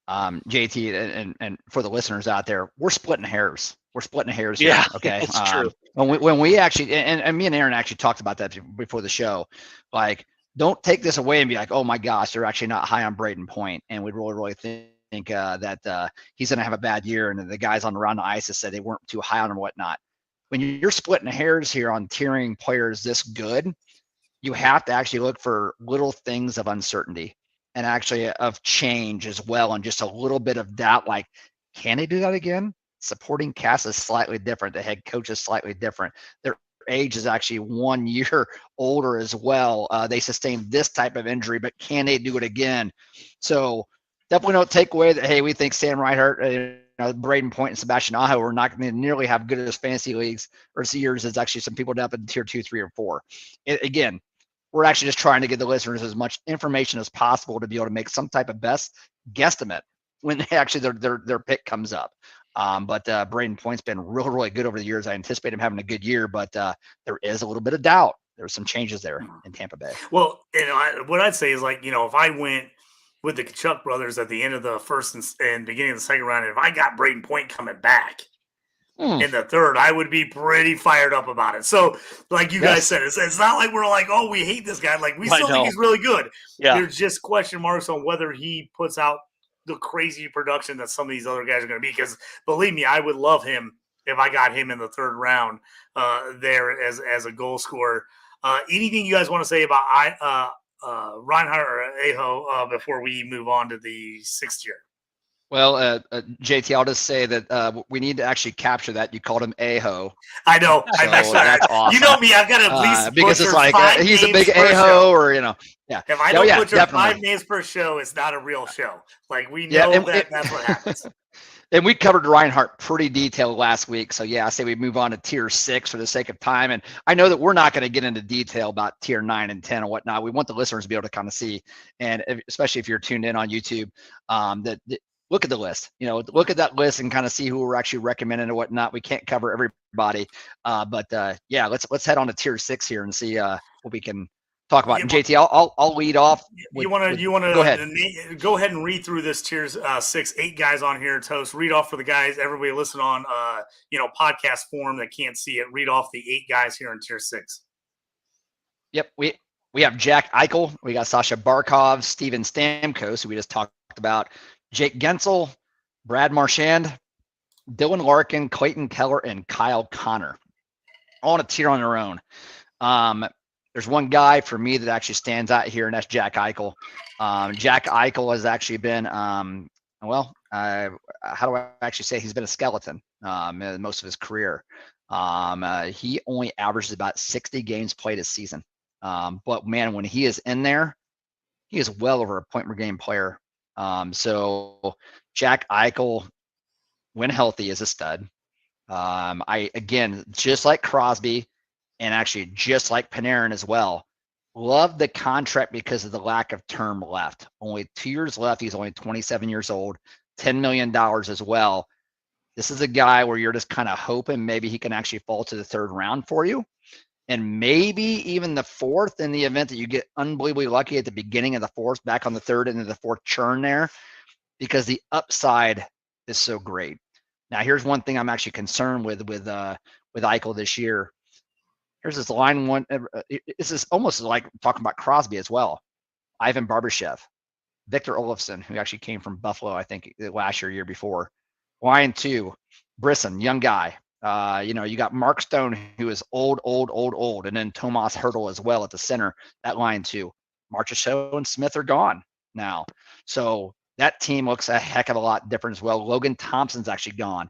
JT, and for the listeners out there, we're splitting hairs. We're splitting hairs here. Yeah, Okay. it's true. When we actually, and me and Aaron actually talked about that before the show, like don't take this away and be like, oh my gosh, they're actually not high on Braden Point, and we really think that he's going to have a bad year. And the guys on around the ice said they weren't too high on him and whatnot. When you're splitting hairs here on tiering players this good, you have to actually look for little things of uncertainty and actually of change as well, and just a little bit of doubt, like, can they do that again? Supporting cast is slightly different. The head coach is slightly different. Their age is actually 1 year older as well. They sustained this type of injury, but can they do it again? So definitely don't take away that, hey, we think Sam Reinhart, Braden Point and Sebastian Aho are not going to nearly have good as fantasy leagues or years as actually some people down in tier 2, 3, or 4. Again, we're actually just trying to give the listeners as much information as possible to be able to make some type of best guesstimate when they actually their pick comes up. But Braden Point's been really good over the years. I anticipate him having a good year, but there is a little bit of doubt. There's some changes there in Tampa Bay. Well, what I'd say is, like, if I went with the Kachuk brothers at the end of the first and beginning of the second round, and if I got Braden Point coming back in the third, I would be pretty fired up about it. So, like you guys said, it's not like we're like, oh, we hate this guy. Like, we still think he's really good. Yeah. There's just question marks on whether he puts out the crazy production that some of these other guys are going to be. Because believe me, I would love him if I got him in the third round there as a goal scorer. Anything you guys want to say about Reinhart or Aho before we move on to the sixth tier? Well, JT, I'll just say that we need to actually capture that. You called him Aho. I know. So that's awesome. You know me. I've got to at least because it's like he's a big Aho, or yeah. If I don't butcher 5 names per show, it's not a real show. Like, we know that's what happens. And we covered Reinhart pretty detailed last week. So, I say we move on to tier 6 for the sake of time. And I know that we're not going to get into detail about tier 9 and 10 and whatnot. We want the listeners to be able to kind of see, and especially if you're tuned in on YouTube, that look at the list. Look at that list and kind of see who we're actually recommending and whatnot. We can't cover everybody. But let's head on to tier 6 here and see what we can talk about. And JT, I'll lead off. You want to go ahead and read through this tier 6, 8 guys on here. Toast, read off for the guys, everybody listen on podcast form that can't see it. Read off the 8 guys here in tier 6. Yep, we have Jack Eichel, we got Sasha Barkov, Steven Stamkos, who we just talked about, Jake Gensel, Brad Marchand, Dylan Larkin, Clayton Keller, and Kyle Connor, all on a tier on their own. There's one guy for me that actually stands out here, and that's Jack Eichel. Jack Eichel has actually been, how do I actually say, he's been a skeleton most of his career. He only averages about 60 games played a season. But man, when he is in there, he is well over a point per game player. So Jack Eichel, when healthy, is a stud. Again, just like Crosby, and actually just like Panarin as well, love the contract because of the lack of term left. Only 2 years left. He's only 27 years old, $10 million as well. This is a guy where you're just kind of hoping maybe he can actually fall to the third round for you, and maybe even the fourth in the event that you get unbelievably lucky at the beginning of the fourth, back on the third into the fourth churn there, because the upside is so great. Now, here's one thing I'm actually concerned with Eichel this year. Here's this line one. This is almost like talking about Crosby as well. Ivan Barbashev, Victor Olofsson, who actually came from Buffalo, I think last year before. Line 2, Brisson, young guy. You got Mark Stone, who is old, and then Tomas Hertl as well at the center. That line 2. Marchessault and Smith are gone now, so that team looks a heck of a lot different as well. Logan Thompson's actually gone.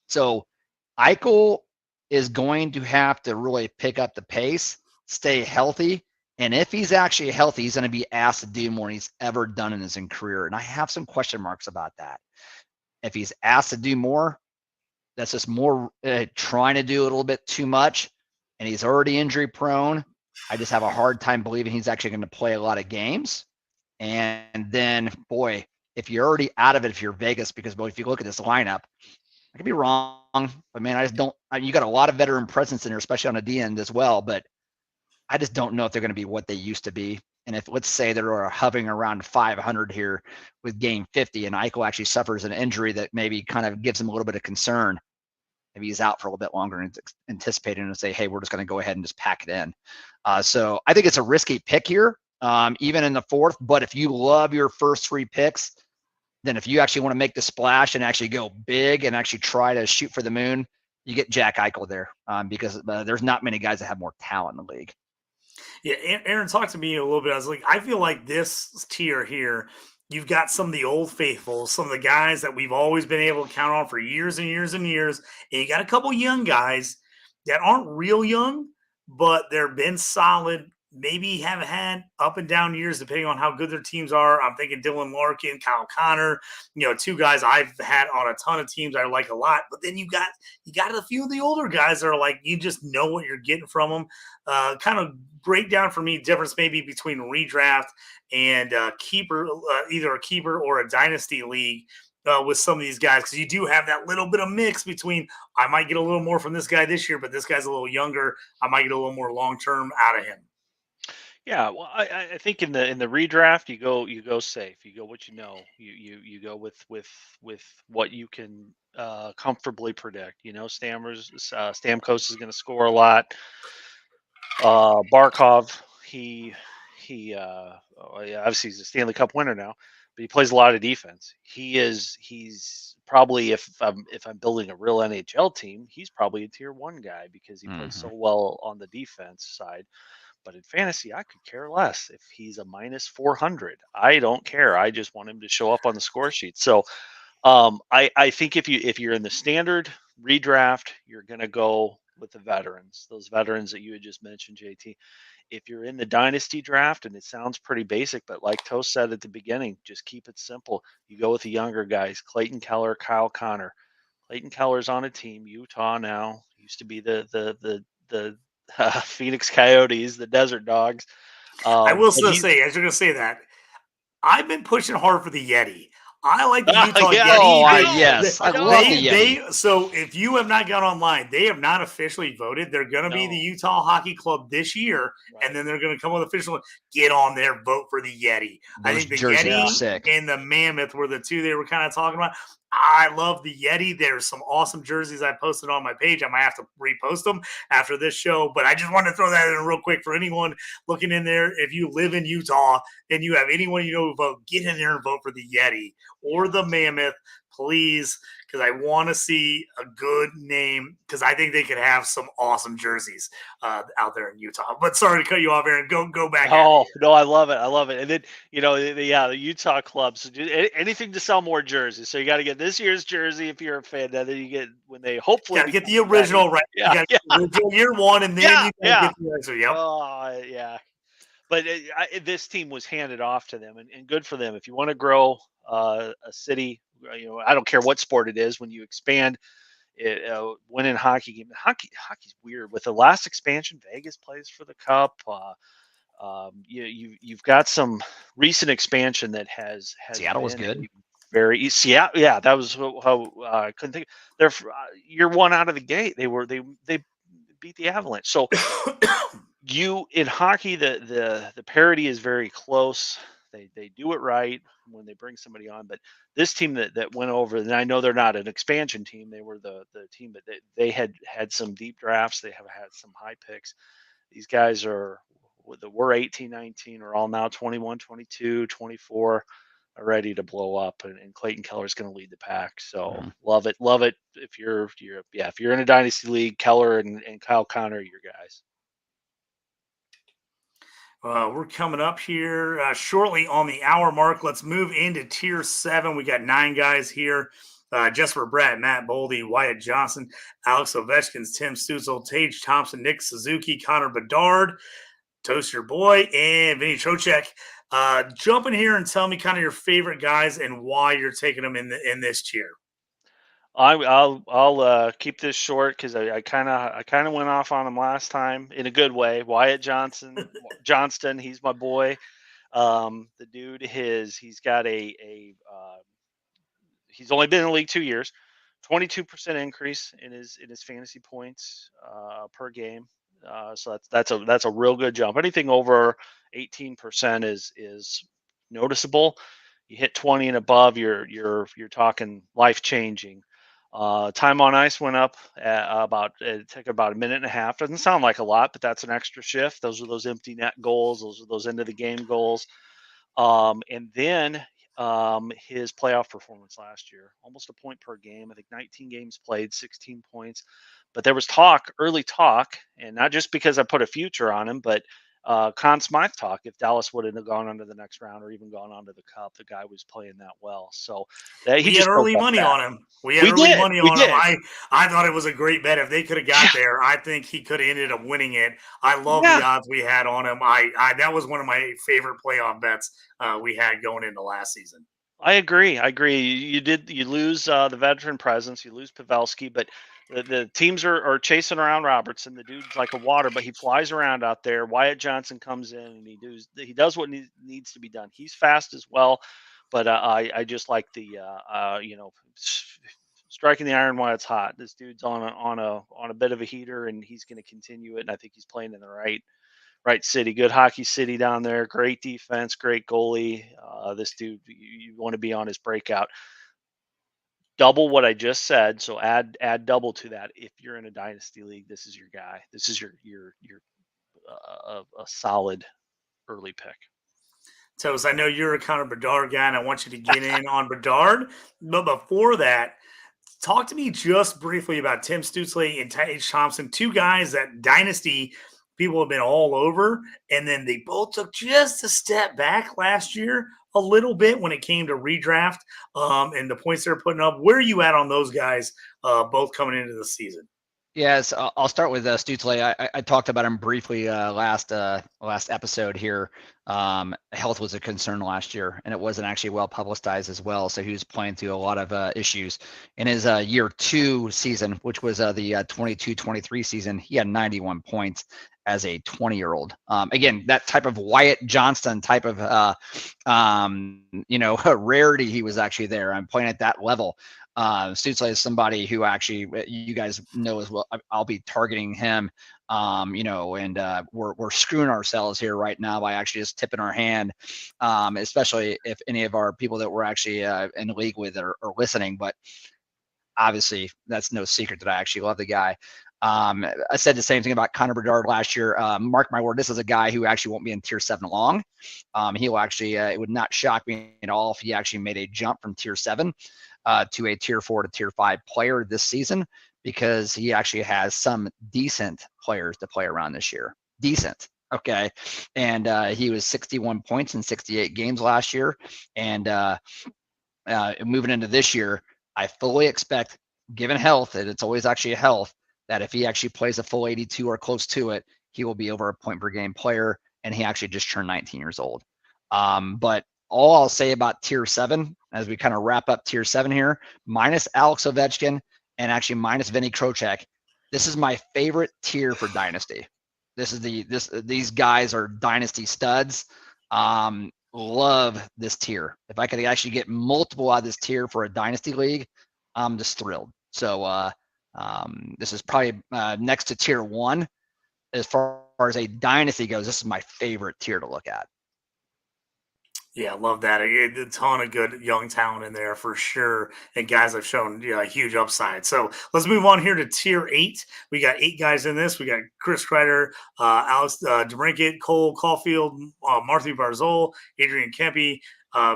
So Eichel is going to have to really pick up the pace, stay healthy, and if he's actually healthy, he's going to be asked to do more than he's ever done in his career. And I have some question marks about that. If he's asked to do more, that's just more trying to do a little bit too much, and he's already injury prone. I just have a hard time believing he's actually going to play a lot of games. And then, boy, if you're already out of it, if you're Vegas, because if you look at this lineup, I could be wrong, but man, I just don't. You got a lot of veteran presence in there, especially on the D end as well. But I just don't know if they're going to be what they used to be. And if, let's say, they're hovering around 500 here with game 50, and Eichel actually suffers an injury that maybe kind of gives him a little bit of concern, maybe he's out for a little bit longer and anticipating and say, hey, we're just going to go ahead and just pack it in. So I think it's a risky pick here, even in the fourth. But if you love your first 3 picks, then if you actually want to make the splash and actually go big and actually try to shoot for the moon, you get Jack Eichel there, because there's not many guys that have more talent in the league. Yeah, Aaron talked to me a little bit. I was like, I feel like this tier here, you've got some of the old faithfuls, some of the guys that we've always been able to count on for years and years and years. And you got a couple young guys that aren't real young, but they've been solid. Maybe have had up and down years depending on how good their teams are. I'm thinking Dylan Larkin, Kyle Connor, 2 guys I've had on a ton of teams I like a lot. But then you got a few of the older guys that are like, you just know what you're getting from them. Kind of break down for me difference maybe between redraft and keeper, either a keeper or a dynasty league. With some of these guys, because you do have that little bit of mix between I might get a little more from this guy this year, but this guy's a little younger. I might get a little more long term out of him. Yeah, well, I think in the redraft you go safe. You go what you know. You go with what you can comfortably predict. Stamkos is going to score a lot. Barkov, obviously he's a Stanley Cup winner now, but he plays a lot of defense. He's probably, if I'm building a real NHL team, he's probably a tier 1 guy because he plays so well on the defense side. But in fantasy, I could care less if he's a minus 400. I don't care. I just want him to show up on the score sheet. So I think if you're in the standard redraft, you're going to go with the veterans, those veterans that you had just mentioned, JT. If you're in the dynasty draft, and it sounds pretty basic, but like Toast said at the beginning, just keep it simple. You go with the younger guys, Clayton Keller, Kyle Connor. Clayton Keller's on a team, Utah now. Used to be the Phoenix Coyotes, the Desert Dogs. I will still say, as you're going to say that, I've been pushing hard for the Yeti. I like the Utah Yeti. Yes, I love the Yeti. So if you have not gone online, they have not officially voted. They're going to be the Utah Hockey Club this year, and then they're going to come with official. Get on there, vote for the Yeti. I think the Yeti and the Mammoth were the 2 they were kind of talking about. I love the Yeti. There's some awesome jerseys I posted on my page. I might have to repost them after this show, but I just wanted to throw that in real quick for anyone looking in there. If you live in Utah and you have anyone you know who vote, get in there and vote for the Yeti or the Mammoth, please, because I want to see a good name, because I think they could have some awesome jerseys out there in Utah. But sorry to cut you off, Aaron. Go back. Oh, no, I love it. And then, the Utah clubs, anything to sell more jerseys. So you got to get this year's jersey if you're a fan. Then you get, when they hopefully get the original, right? Yeah, you got to get the original year 1, and then you get the extra. Yep. Oh, yeah. But this team was handed off to them, and good for them. If you want to grow a city, I don't care what sport it is. When you expand, winning hockey game, hockey's weird. With the last expansion, Vegas plays for the Cup. You've got some recent expansion that has Seattle was good. Very Seattle, yeah. That was how I couldn't think. They're year 1 out of the gate. They beat the Avalanche. So. In hockey, the parity is very close. They do it right when they bring somebody on. But this team that went over, and I know they're not an expansion team. They were the team that they had some deep drafts. They have had some high picks. These guys we're 18, 19, are all now 21, 22, 24, are ready to blow up. And Clayton Keller is going to lead the pack. So love it. If you're in a dynasty league, Keller and Kyle Connor are your guys. We're coming up here shortly on the hour mark. Let's move into tier 7. We got 9 guys here. Jesper Bratt, Matt Boldy, Wyatt Johnson, Alex Ovechkin, Tim Stutzel, Tage Thompson, Nick Suzuki, Connor Bedard, Toast Your Boy, and Vinny Trocheck. Jump in here and tell me kind of your favorite guys and why you're taking them in this tier. I'll keep this short because I kind of went off on him last time in a good way. Wyatt Johnston, he's my boy. The dude, he's got he's only been in the league 2 years, 22% increase in his fantasy points per game. So that's a real good jump. Anything over 18% is noticeable. You hit 20 and above, you're talking life changing. Time on ice went up it took about a minute and a half. Doesn't sound like a lot, but that's an extra shift. Those are those empty net goals. Those are those end of the game goals. And then his playoff performance last year, almost a point per game. I think 19 games played, 16 points. But there was early talk, and not just because I put a future on him, but Conn Smythe talk. If Dallas would have gone on to the next round or even gone on to the Cup, the guy was playing that well. So he We had just broke early that money stat. on him. We had early money We on him. did. I thought it was a great bet. If they could have got there, I think he could have ended up winning it. I love the Yeah. odds we had on him. I that was one of my favorite playoff bets we had going into last season. I agree. You lose the veteran presence, you lose Pavelski, but the teams are chasing around Robertson. The dude's like a water, but he flies around out there. Wyatt Johnson comes in and he does what needs to be done. He's fast as well, but I just like the striking the iron while it's hot. This dude's on a bit of a heater, and he's going to continue it. And I think he's playing in the right city. Good hockey city down there. Great defense. Great goalie. This dude, you want to be on his breakout. Double what I just said. So add double to that. If you're in a dynasty league, this is your guy. This is your a solid early pick. Toast, I know you're a Connor Bedard guy, and I want you to get in on Bedard. But before that, talk to me just briefly about Tim Stützle and Tage Thompson, two guys that dynasty people have been all over, and then they both took just a step back last year, a little bit when it came to redraft and the points they're putting up. Where are you at on those guys both coming into the season? Yes, I'll start with Stützle. I talked about him briefly last episode here. Health was a concern last year, and it wasn't actually well publicized as well. So he was playing through a lot of issues. In his year 2 season, which was the 22-23 season, he had 91 points as a 20-year-old. Again, that type of Wyatt Johnston type of rarity. He was actually there. I'm playing at that level. Stützle is somebody who actually you guys know as well. I'll be targeting him, and we're screwing ourselves here right now by actually just tipping our hand, especially if any of our people that we're actually in the league with are listening. But obviously, that's no secret that I actually love the guy. I said the same thing about Connor Bedard last year. Mark my word, this is a guy who actually won't be in tier 7 long. He will actually, it would not shock me at all if he actually made a jump from tier 7 to a tier 4 to tier 5 player this season, because he actually has some decent players to play around this year. Decent. Okay. And he was 61 points in 68 games last year. And moving into this year, I fully expect, given health, and it's always actually a health, that if he actually plays a full 82 or close to it, he will be over a point per game player. And he actually just turned 19 years old. But all I'll say about tier 7, as we kind of wrap up tier 7 here, minus Alex Ovechkin and actually minus Vinny Krocek, this is my favorite tier for Dynasty. These guys are Dynasty studs. Love this tier. If I could actually get multiple out of this tier for a Dynasty league, I'm just thrilled. So this is probably next to tier 1 as far as a Dynasty goes. This is my favorite tier to look at. Yeah, love that. A ton of good young talent in there for sure. And guys have shown a huge upside. So let's move on here to tier 8. We got 8 guys in this. We got Chris Kreider, Alex DeBrincat, Cole Caulfield, Marty Barzal, Adrian Kempe,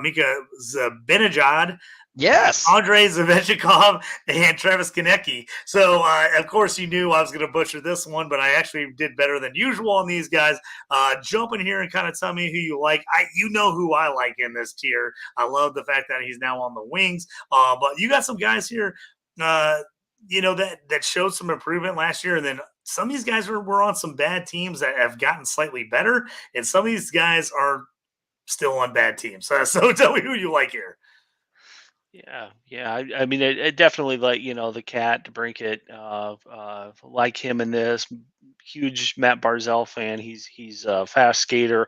Mika Zibanejad, Yes. Andrei Zavechnikov, and Travis Konecny. So, of course, you knew I was going to butcher this one, but I actually did better than usual on these guys. Jump in here and kind of tell me who you like. You know who I like in this tier. I love the fact that he's now on the wings. But you got some guys here, that showed some improvement last year, and then some of these guys were on some bad teams that have gotten slightly better, and some of these guys are still on bad teams. So tell me who you like here. Yeah. I mean, it definitely, like, the cat to Brinket, like him in this. Huge Matt Barzal fan. He's a fast skater,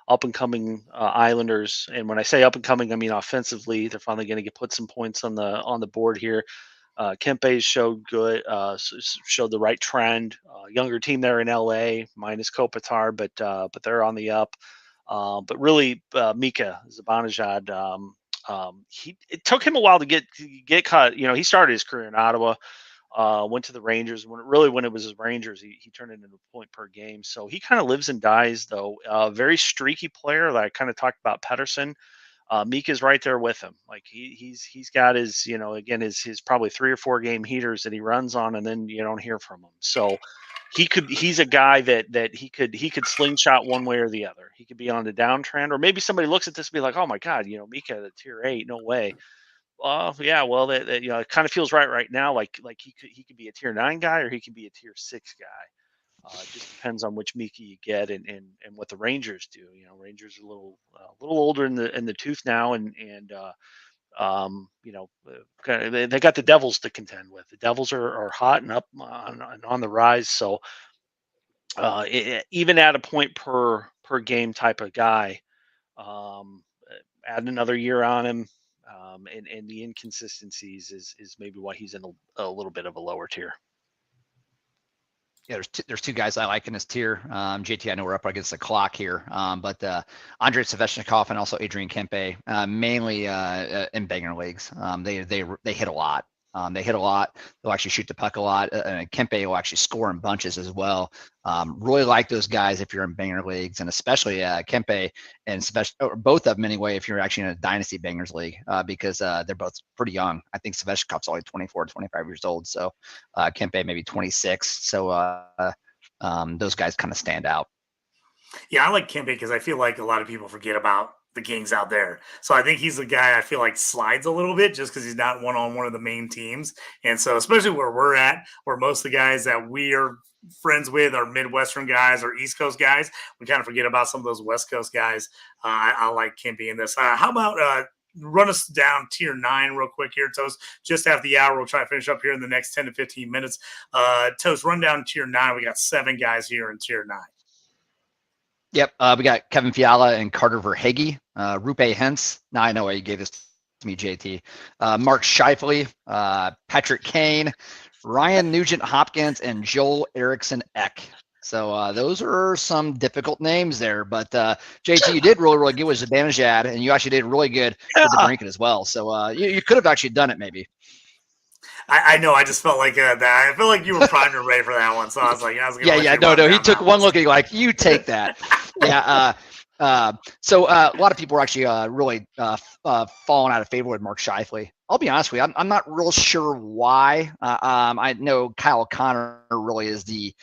up and coming Islanders. And when I say up and coming, I mean offensively. They're finally going to put some points on the board here. Kempe showed showed the right trend. Younger team there in LA, minus Kopitar, but they're on the up. But really, Mika Zibanejad, It took him a while to get caught. He started his career in Ottawa, went to the Rangers. When it was his Rangers, he turned it into a point per game. So he kind of lives and dies, though. Very streaky player that I kind of talked about, Pedersen. Mika's right there with him. Like he's got his, again, his probably 3 or 4 game heaters that he runs on, and then you don't hear from him. So he's a guy that he could slingshot one way or the other. He could be on the downtrend, or maybe somebody looks at this and be like, oh my God, Mika at tier 8, no way. Yeah, well, that it kind of feels right now. Like he could be a tier 9 guy, or he could be a tier 6 guy. It just depends on which Mika you get and what the Rangers do. Rangers are a little older in the tooth now, and they got the Devils to contend with. The Devils are hot and up on the rise. So even at a point per game type of guy, add another year on him, and the inconsistencies is maybe why he's in a little bit of a lower tier. Yeah, there's 2 guys I like in this tier. JT, I know we're up against the clock here, but Andrei Svechnikov and also Adrian Kempe, mainly in banger leagues. They hit a lot. They hit a lot. They'll actually shoot the puck a lot. And Kempe will actually score in bunches as well. Really like those guys if you're in banger leagues, and especially Kempe and both of them anyway if you're actually in a Dynasty Bangers league, because they're both pretty young. I think Svechnikov's only 24, 25 years old. So Kempe maybe 26. So those guys kind of stand out. Yeah, I like Kempe because I feel like a lot of people forget about the Kings out there. So I think he's the guy I feel like slides a little bit just because he's not on one of the main teams. And so especially where we're at, where most of the guys that we are friends with are Midwestern guys or East Coast guys, we kind of forget about some of those West Coast guys. I like Kempe in this. How about run us down tier 9 real quick here, Toast? Just after the hour, we'll try to finish up here in the next 10 to 15 minutes. Toast, run down tier 9. We got 7 guys here in tier 9. Yep, we got Kevin Fiala and Carter Verhaeghe, Rupe Hentz. Now I know why you gave this to me, JT. Mark Scheifele, Patrick Kane, Ryan Nugent-Hopkins, and Joel Eriksson Ek. So those are some difficult names there. But JT, you did really good with Zibanejad, and you actually did really good with the Drinking as well. So you could have actually done it maybe. I know. I just felt like that. I feel like you were primed and ready for that one. So I was like, no. He took one look at you like, you take that. Yeah. So a lot of people are actually really falling out of favor with Mark Scheifele. I'll be honest with you. I'm not real sure why. I know Kyle Connor really is the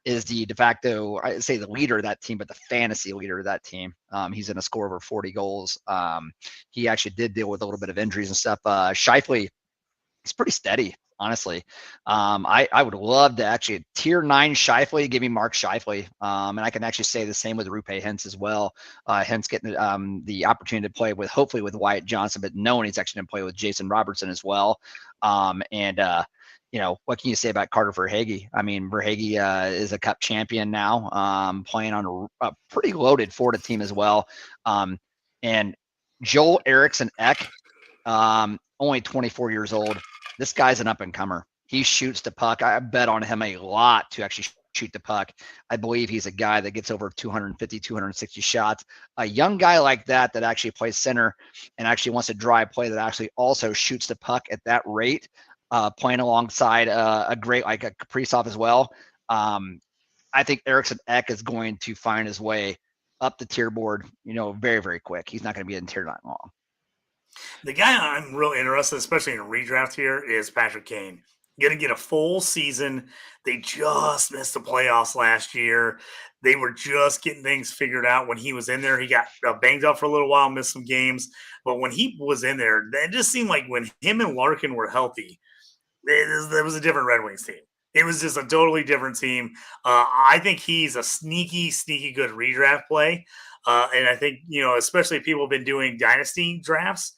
de facto, I'd say, the leader of that team, but the fantasy leader of that team. He's in a score over 40 goals. He actually did deal with a little bit of injuries and stuff. Scheifele, he's pretty steady, honestly. I would love to actually tier 9 Scheifele, give me Mark Scheifele. And I can actually say the same with Rupe Hentz as well. Hentz getting the opportunity to play with, hopefully with Wyatt Johnson, but knowing he's actually going to play with Jason Robertson as well. What can you say about Carter Verhaeghe? I mean, Verhaeghe is a cup champion now, playing on a pretty loaded Florida team as well. And Joel Eriksson Ek, only 24 years old. This guy's an up-and-comer. He shoots the puck. I bet on him a lot to actually shoot the puck. I believe he's a guy that gets over 250, 260 shots. A young guy like that actually plays center and actually wants to drive play, that actually also shoots the puck at that rate, playing alongside a great like a Kaprizov as well. I think Eriksson Ek is going to find his way up the tier board, very, very quick. He's not going to be in tier 9 long. The guy I'm really interested, especially in a redraft here, is Patrick Kane. Going to get a full season. They just missed the playoffs last year. They were just getting things figured out when he was in there. He got banged up for a little while, missed some games. But when he was in there, it just seemed like when him and Larkin were healthy, there was a different Red Wings team. It was just a totally different team. I think he's a sneaky good redraft play. And I think, especially if people have been doing dynasty drafts,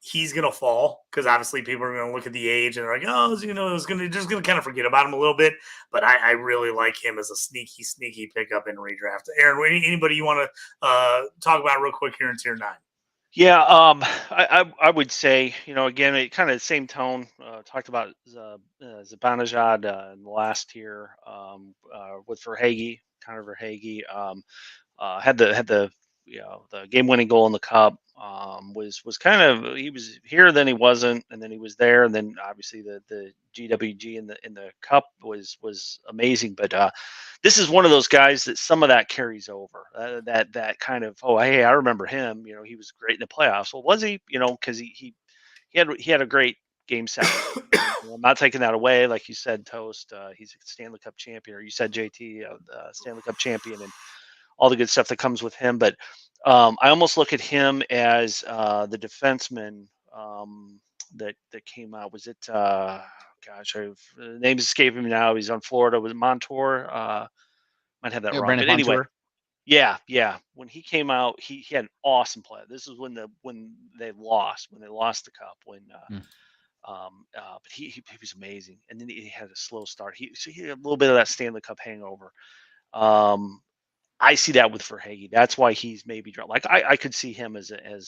he's going to fall because obviously people are going to look at the age and they're like, it's going to kind of forget about him a little bit. But I really like him as a sneaky pickup in redraft. Aaron, anybody you want to talk about real quick here in tier 9? Yeah, I would say, again, it kind of the same tone. Talked about Zibanejad in the last tier with Verhaeghe, Connor Verhaeghe. Had the the game-winning goal in the Cup. Was kind of, he was here, then he wasn't, and then he was there, and then obviously the GWG in the Cup was amazing. But this is one of those guys that some of that carries over. That kind of, oh, hey, I remember him. He was great in the playoffs. Well, was he? Because he had a great game 7. I'm not taking that away. Like you said, Toast, he's a Stanley Cup champion, or you said JT, Stanley Cup champion, and all the good stuff that comes with him. But I almost look at him as the defenseman that came out. Was it? The name is escaping me now. He's on Florida. Was it Montour? Might have that wrong. Brandon But anyway, Montour. yeah. When he came out, he had an awesome play. This is when they lost the Cup. But he was amazing, and then he had a slow start. He had a little bit of that Stanley Cup hangover. I see that with Verhaeghe. That's why he's maybe dropped. Like I could see him as again,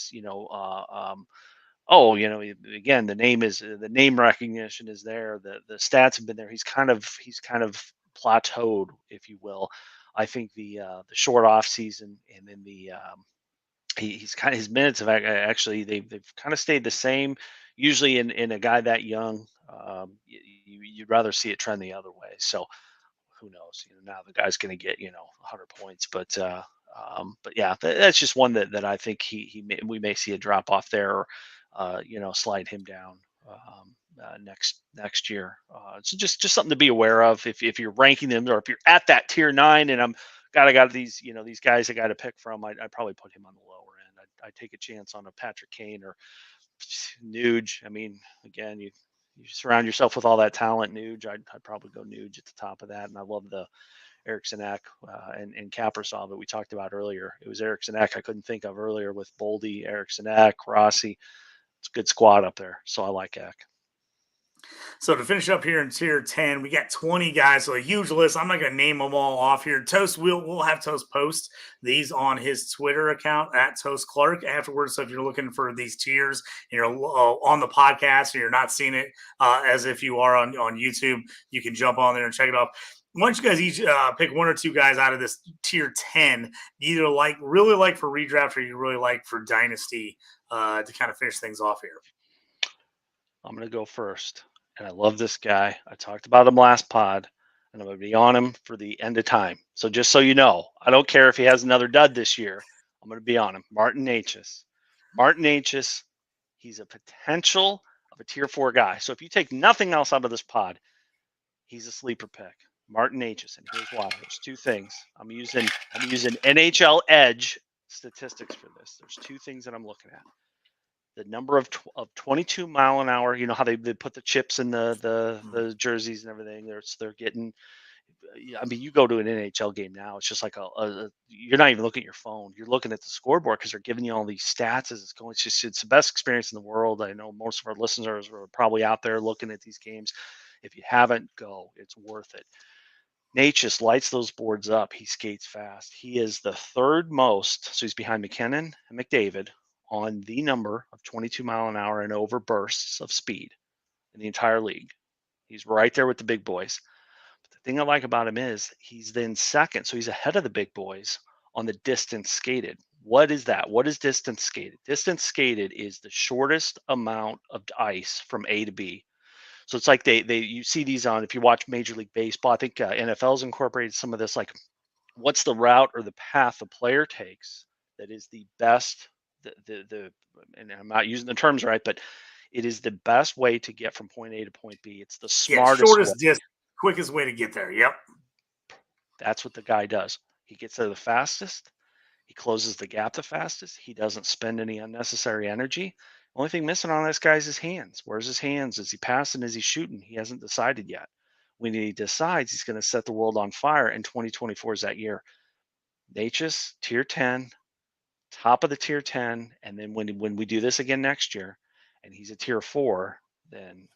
the name recognition is there. The stats have been there. He's kind of plateaued, if you will. I think the short off season, and then he's kind of, his minutes have actually they've kind of stayed the same. Usually in a guy that young, you'd rather see it trend the other way. So who knows? Now the guy's going to get 100 points, but yeah, that's just one that I think we may see a drop off there, or slide him down next year. So just something to be aware of if you're ranking them, or if you're at that tier 9, and I got these these guys I got to pick from. I'd probably put him on the lower end. I'd take a chance on a Patrick Kane or Nuge. I mean, again, you surround yourself with all that talent. Nuge, I'd probably go Nuge at the top of that. And I love the Eriksson Ek and Kaprizov that we talked about earlier. It was Eriksson Ek I couldn't think of earlier, with Boldy, Eriksson Ek, Rossi. It's a good squad up there, so I like Ek. So to finish up here in tier 10, we got 20 guys, so a huge list. I'm not going to name them all off here. Toast, we'll have Toast post these on his Twitter account at Toast Clark afterwards. So if you're looking for these tiers and you're on the podcast and you're not seeing it as if you are on YouTube, you can jump on there and check it out. Why don't you guys each pick one or two guys out of this tier 10 you either really like for redraft, or you really like for Dynasty to kind of finish things off here? I'm going to go first. And I love this guy. I talked about him last pod, and I'm going to be on him for the end of time. So just so you know, I don't care if he has another dud this year. I'm going to be on him. Martin Necas. Martin Necas, he's a potential of a tier 4 guy. So if you take nothing else out of this pod, he's a sleeper pick. Martin Necas, and here's why. There's two things. I'm using NHL Edge statistics for this. There's two things that I'm looking at. The number of 22 mile an hour, you know how they put the chips in the jerseys and everything. They're getting. I mean, you go to an NHL game now, it's just like you're not even looking at your phone. You're looking at the scoreboard because they're giving you all these stats as it's going. It's the best experience in the world. I know most of our listeners are probably out there looking at these games. If you haven't, go. It's worth it. Nate just lights those boards up. He skates fast. He is the third most, so he's behind McKinnon and McDavid on the number of 22 mile an hour and over bursts of speed in the entire league. He's right there with the big boys. But the thing I like about him is he's then second, so he's ahead of the big boys on the distance skated. What is that? What is distance skated? Distance skated is the shortest amount of ice from A to B. So it's like you see these on, if you watch Major League Baseball, I think NFL's incorporated some of this, like what's the route or the path the player takes that is the best, and I'm not using the terms right, but it is the best way to get from point A to point B. It's the smartest shortest way. distance, quickest way to get there. Yep. That's what the guy does. He gets there the fastest. He closes the gap the fastest. He doesn't spend any unnecessary energy. Only thing missing on this guy is his hands. Where's his hands? Is he passing? Is he shooting? He hasn't decided yet. When he decides, he's going to set the world on fire, and 2024 is that year. Necas, tier 10, top of the tier 10, and then when we do this again next year, and he's a tier 4, then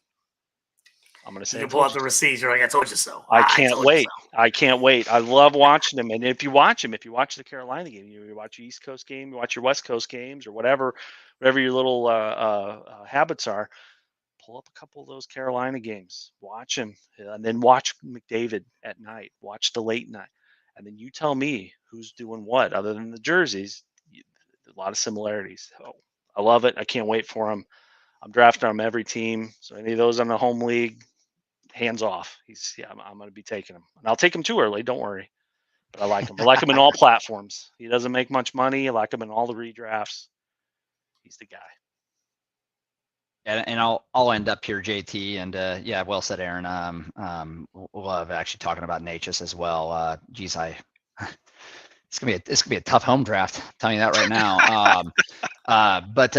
I'm going to say you can pull out the receipts. You're like, I told you so. I can't wait. I can't wait. I love watching him. And if you watch the Carolina game, you watch your East Coast game, you watch your West Coast games, or whatever your little habits are, pull up a couple of those Carolina games, watch him, and then watch McDavid at night, watch the late night. And then you tell me who's doing what other than the jerseys. a lot of similarities. So I love it. I can't wait for him. I'm drafting on every team. So any of those on the home league, hands off. I'm going to be taking him, and I'll take him too early. Don't worry. But I like him. I like him in all platforms. He doesn't make much money. I like him in all the redrafts. He's the guy. And I'll end up here, JT, and yeah, well said, Aaron. Love actually talking about Natchez as well. Geez, it's gonna be a tough home draft. I'm telling you that right now. But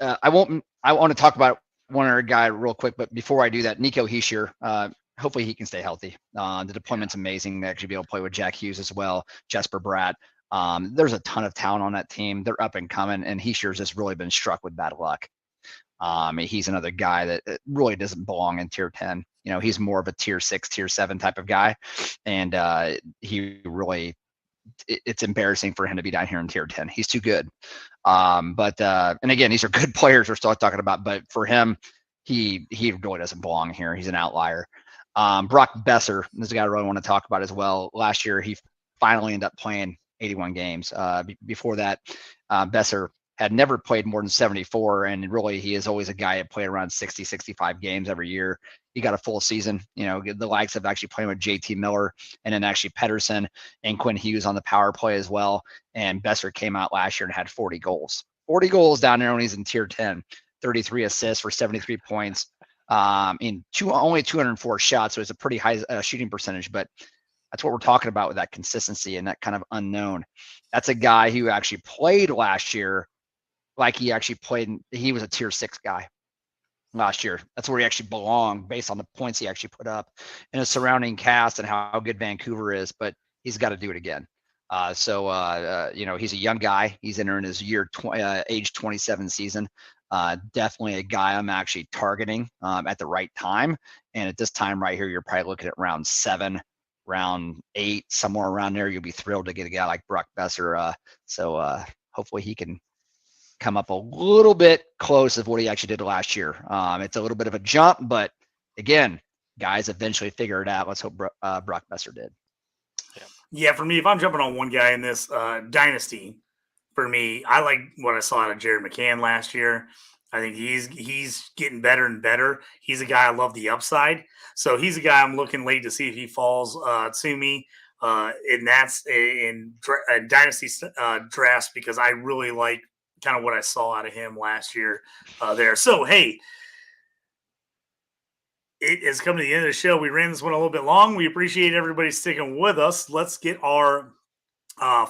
I want to talk about one other guy real quick. But before I do that, Nico Hischier, hopefully he can stay healthy. The deployment's amazing. They actually be able to play with Jack Hughes as well, Jesper Bratt. There's a ton of talent on that team. They're up and coming, and Hischier's just really been struck with bad luck. He's another guy that really doesn't belong in tier 10. He's more of a tier 6, tier 7 type of guy. And it's embarrassing for him to be down here in tier 10. He's too good. And again, these are good players we're still talking about, but for him, he really doesn't belong here. He's an outlier. Brock Besser, this is a guy I really want to talk about as well. Last year, he finally ended up playing 81 games. Before that, Besser had never played more than 74, and really he is always a guy that played around 60, 65 games every year. He got a full season. The likes of actually playing with JT Miller and then actually Pedersen and Quinn Hughes on the power play as well. And Besser came out last year and had 40 goals. 40 goals down there when he's in tier 10, 33 assists for 73 points. Only 204 shots, so it's a pretty high shooting percentage, but that's what we're talking about with that consistency and that kind of unknown. That's a guy who actually played last year like he actually played. He was a tier 6 guy last year. That's where he actually belonged based on the points he actually put up in a surrounding cast and how good Vancouver is, but he's got to do it again. He's a young guy. He's entering his age 27 season. Definitely a guy I'm actually targeting at the right time. And at this time right here, you're probably looking at round 7, round 8, somewhere around there. You'll be thrilled to get a guy like Brock Besser. Hopefully he can come up a little bit close of what he actually did last year. It's a little bit of a jump, but again, guys eventually figure it out. Let's hope Brock Besser did. Yeah, for me, if I'm jumping on one guy in this Dynasty, for me, I like what I saw out of Jared McCann last year. I think he's getting better and better. He's a guy I love the upside. So he's a guy I'm looking late to see if he falls to me. And that's in Dynasty drafts because I really like kind of what I saw out of him last year there. So, hey, it is coming to the end of the show. We ran this one a little bit long. We appreciate everybody sticking with us. Let's get our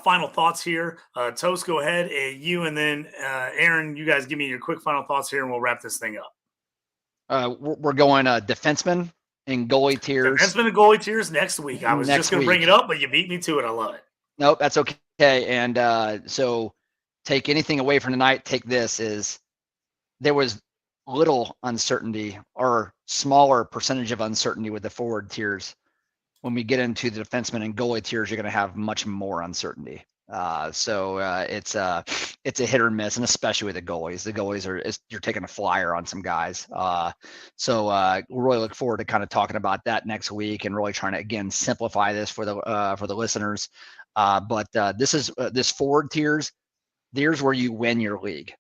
final thoughts here. Toast, go ahead. You and then Aaron, you guys give me your quick final thoughts here and we'll wrap this thing up. We're going defenseman and goalie tiers. Defenseman and goalie tiers next week. I was just going to bring it up, but you beat me to it. I love it. Nope, that's okay. And so take anything away from tonight, take this is there was little uncertainty or smaller percentage of uncertainty with the forward tiers. When we get into the defenseman and goalie tiers, you're going to have much more uncertainty. It's a hit or miss, and especially with the goalies. The goalies you're taking a flyer on some guys. We'll really look forward to kind of talking about that next week and really trying to again simplify this for the listeners. This forward tiers. There's where you win your league.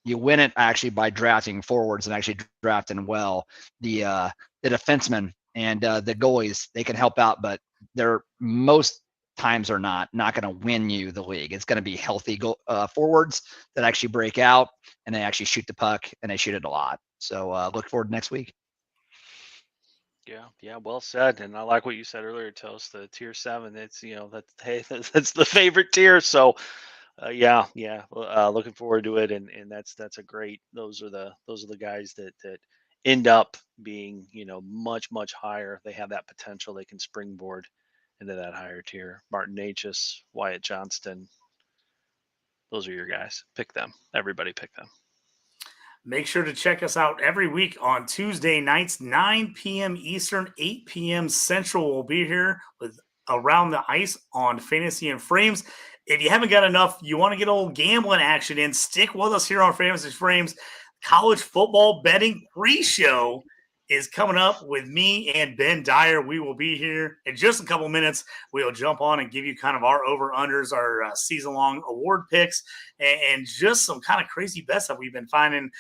You win it actually by drafting forwards and actually drafting well. The defensemen and the goalies, they can help out, but they're most times are not going to win you the league. It's going to be healthy forwards that actually break out and they actually shoot the puck and they shoot it a lot. So look forward to next week. Yeah, well said. And I like what you said earlier, Toast. The tier 7. It's that's the favorite tier. So. Looking forward to it, and that's a great. Those are the guys that end up being much higher. They have that potential. They can springboard into that higher tier. Martin Natchez, Wyatt Johnston. Those are your guys. Pick them. Everybody pick them. Make sure to check us out every week on Tuesday nights, 9 p.m. Eastern, 8 p.m. Central. We'll be here with Around the Ice on Fantasy and Frames. If you haven't got enough, you want to get a little gambling action in, stick with us here on Fantasy Frames, college football betting pre-show is coming up with me and Ben Dyer. We will be here in just a couple minutes. We'll jump on and give you kind of our over-unders, our season-long award picks, and just some kind of crazy bets that we've been finding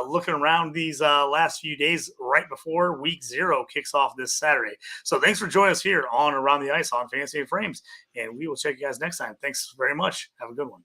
looking around these last few days right before week 0 kicks off this Saturday. So thanks for joining us here on Around the Ice on Fantasy and Frames, and we will check you guys next time. Thanks very much. Have a good one.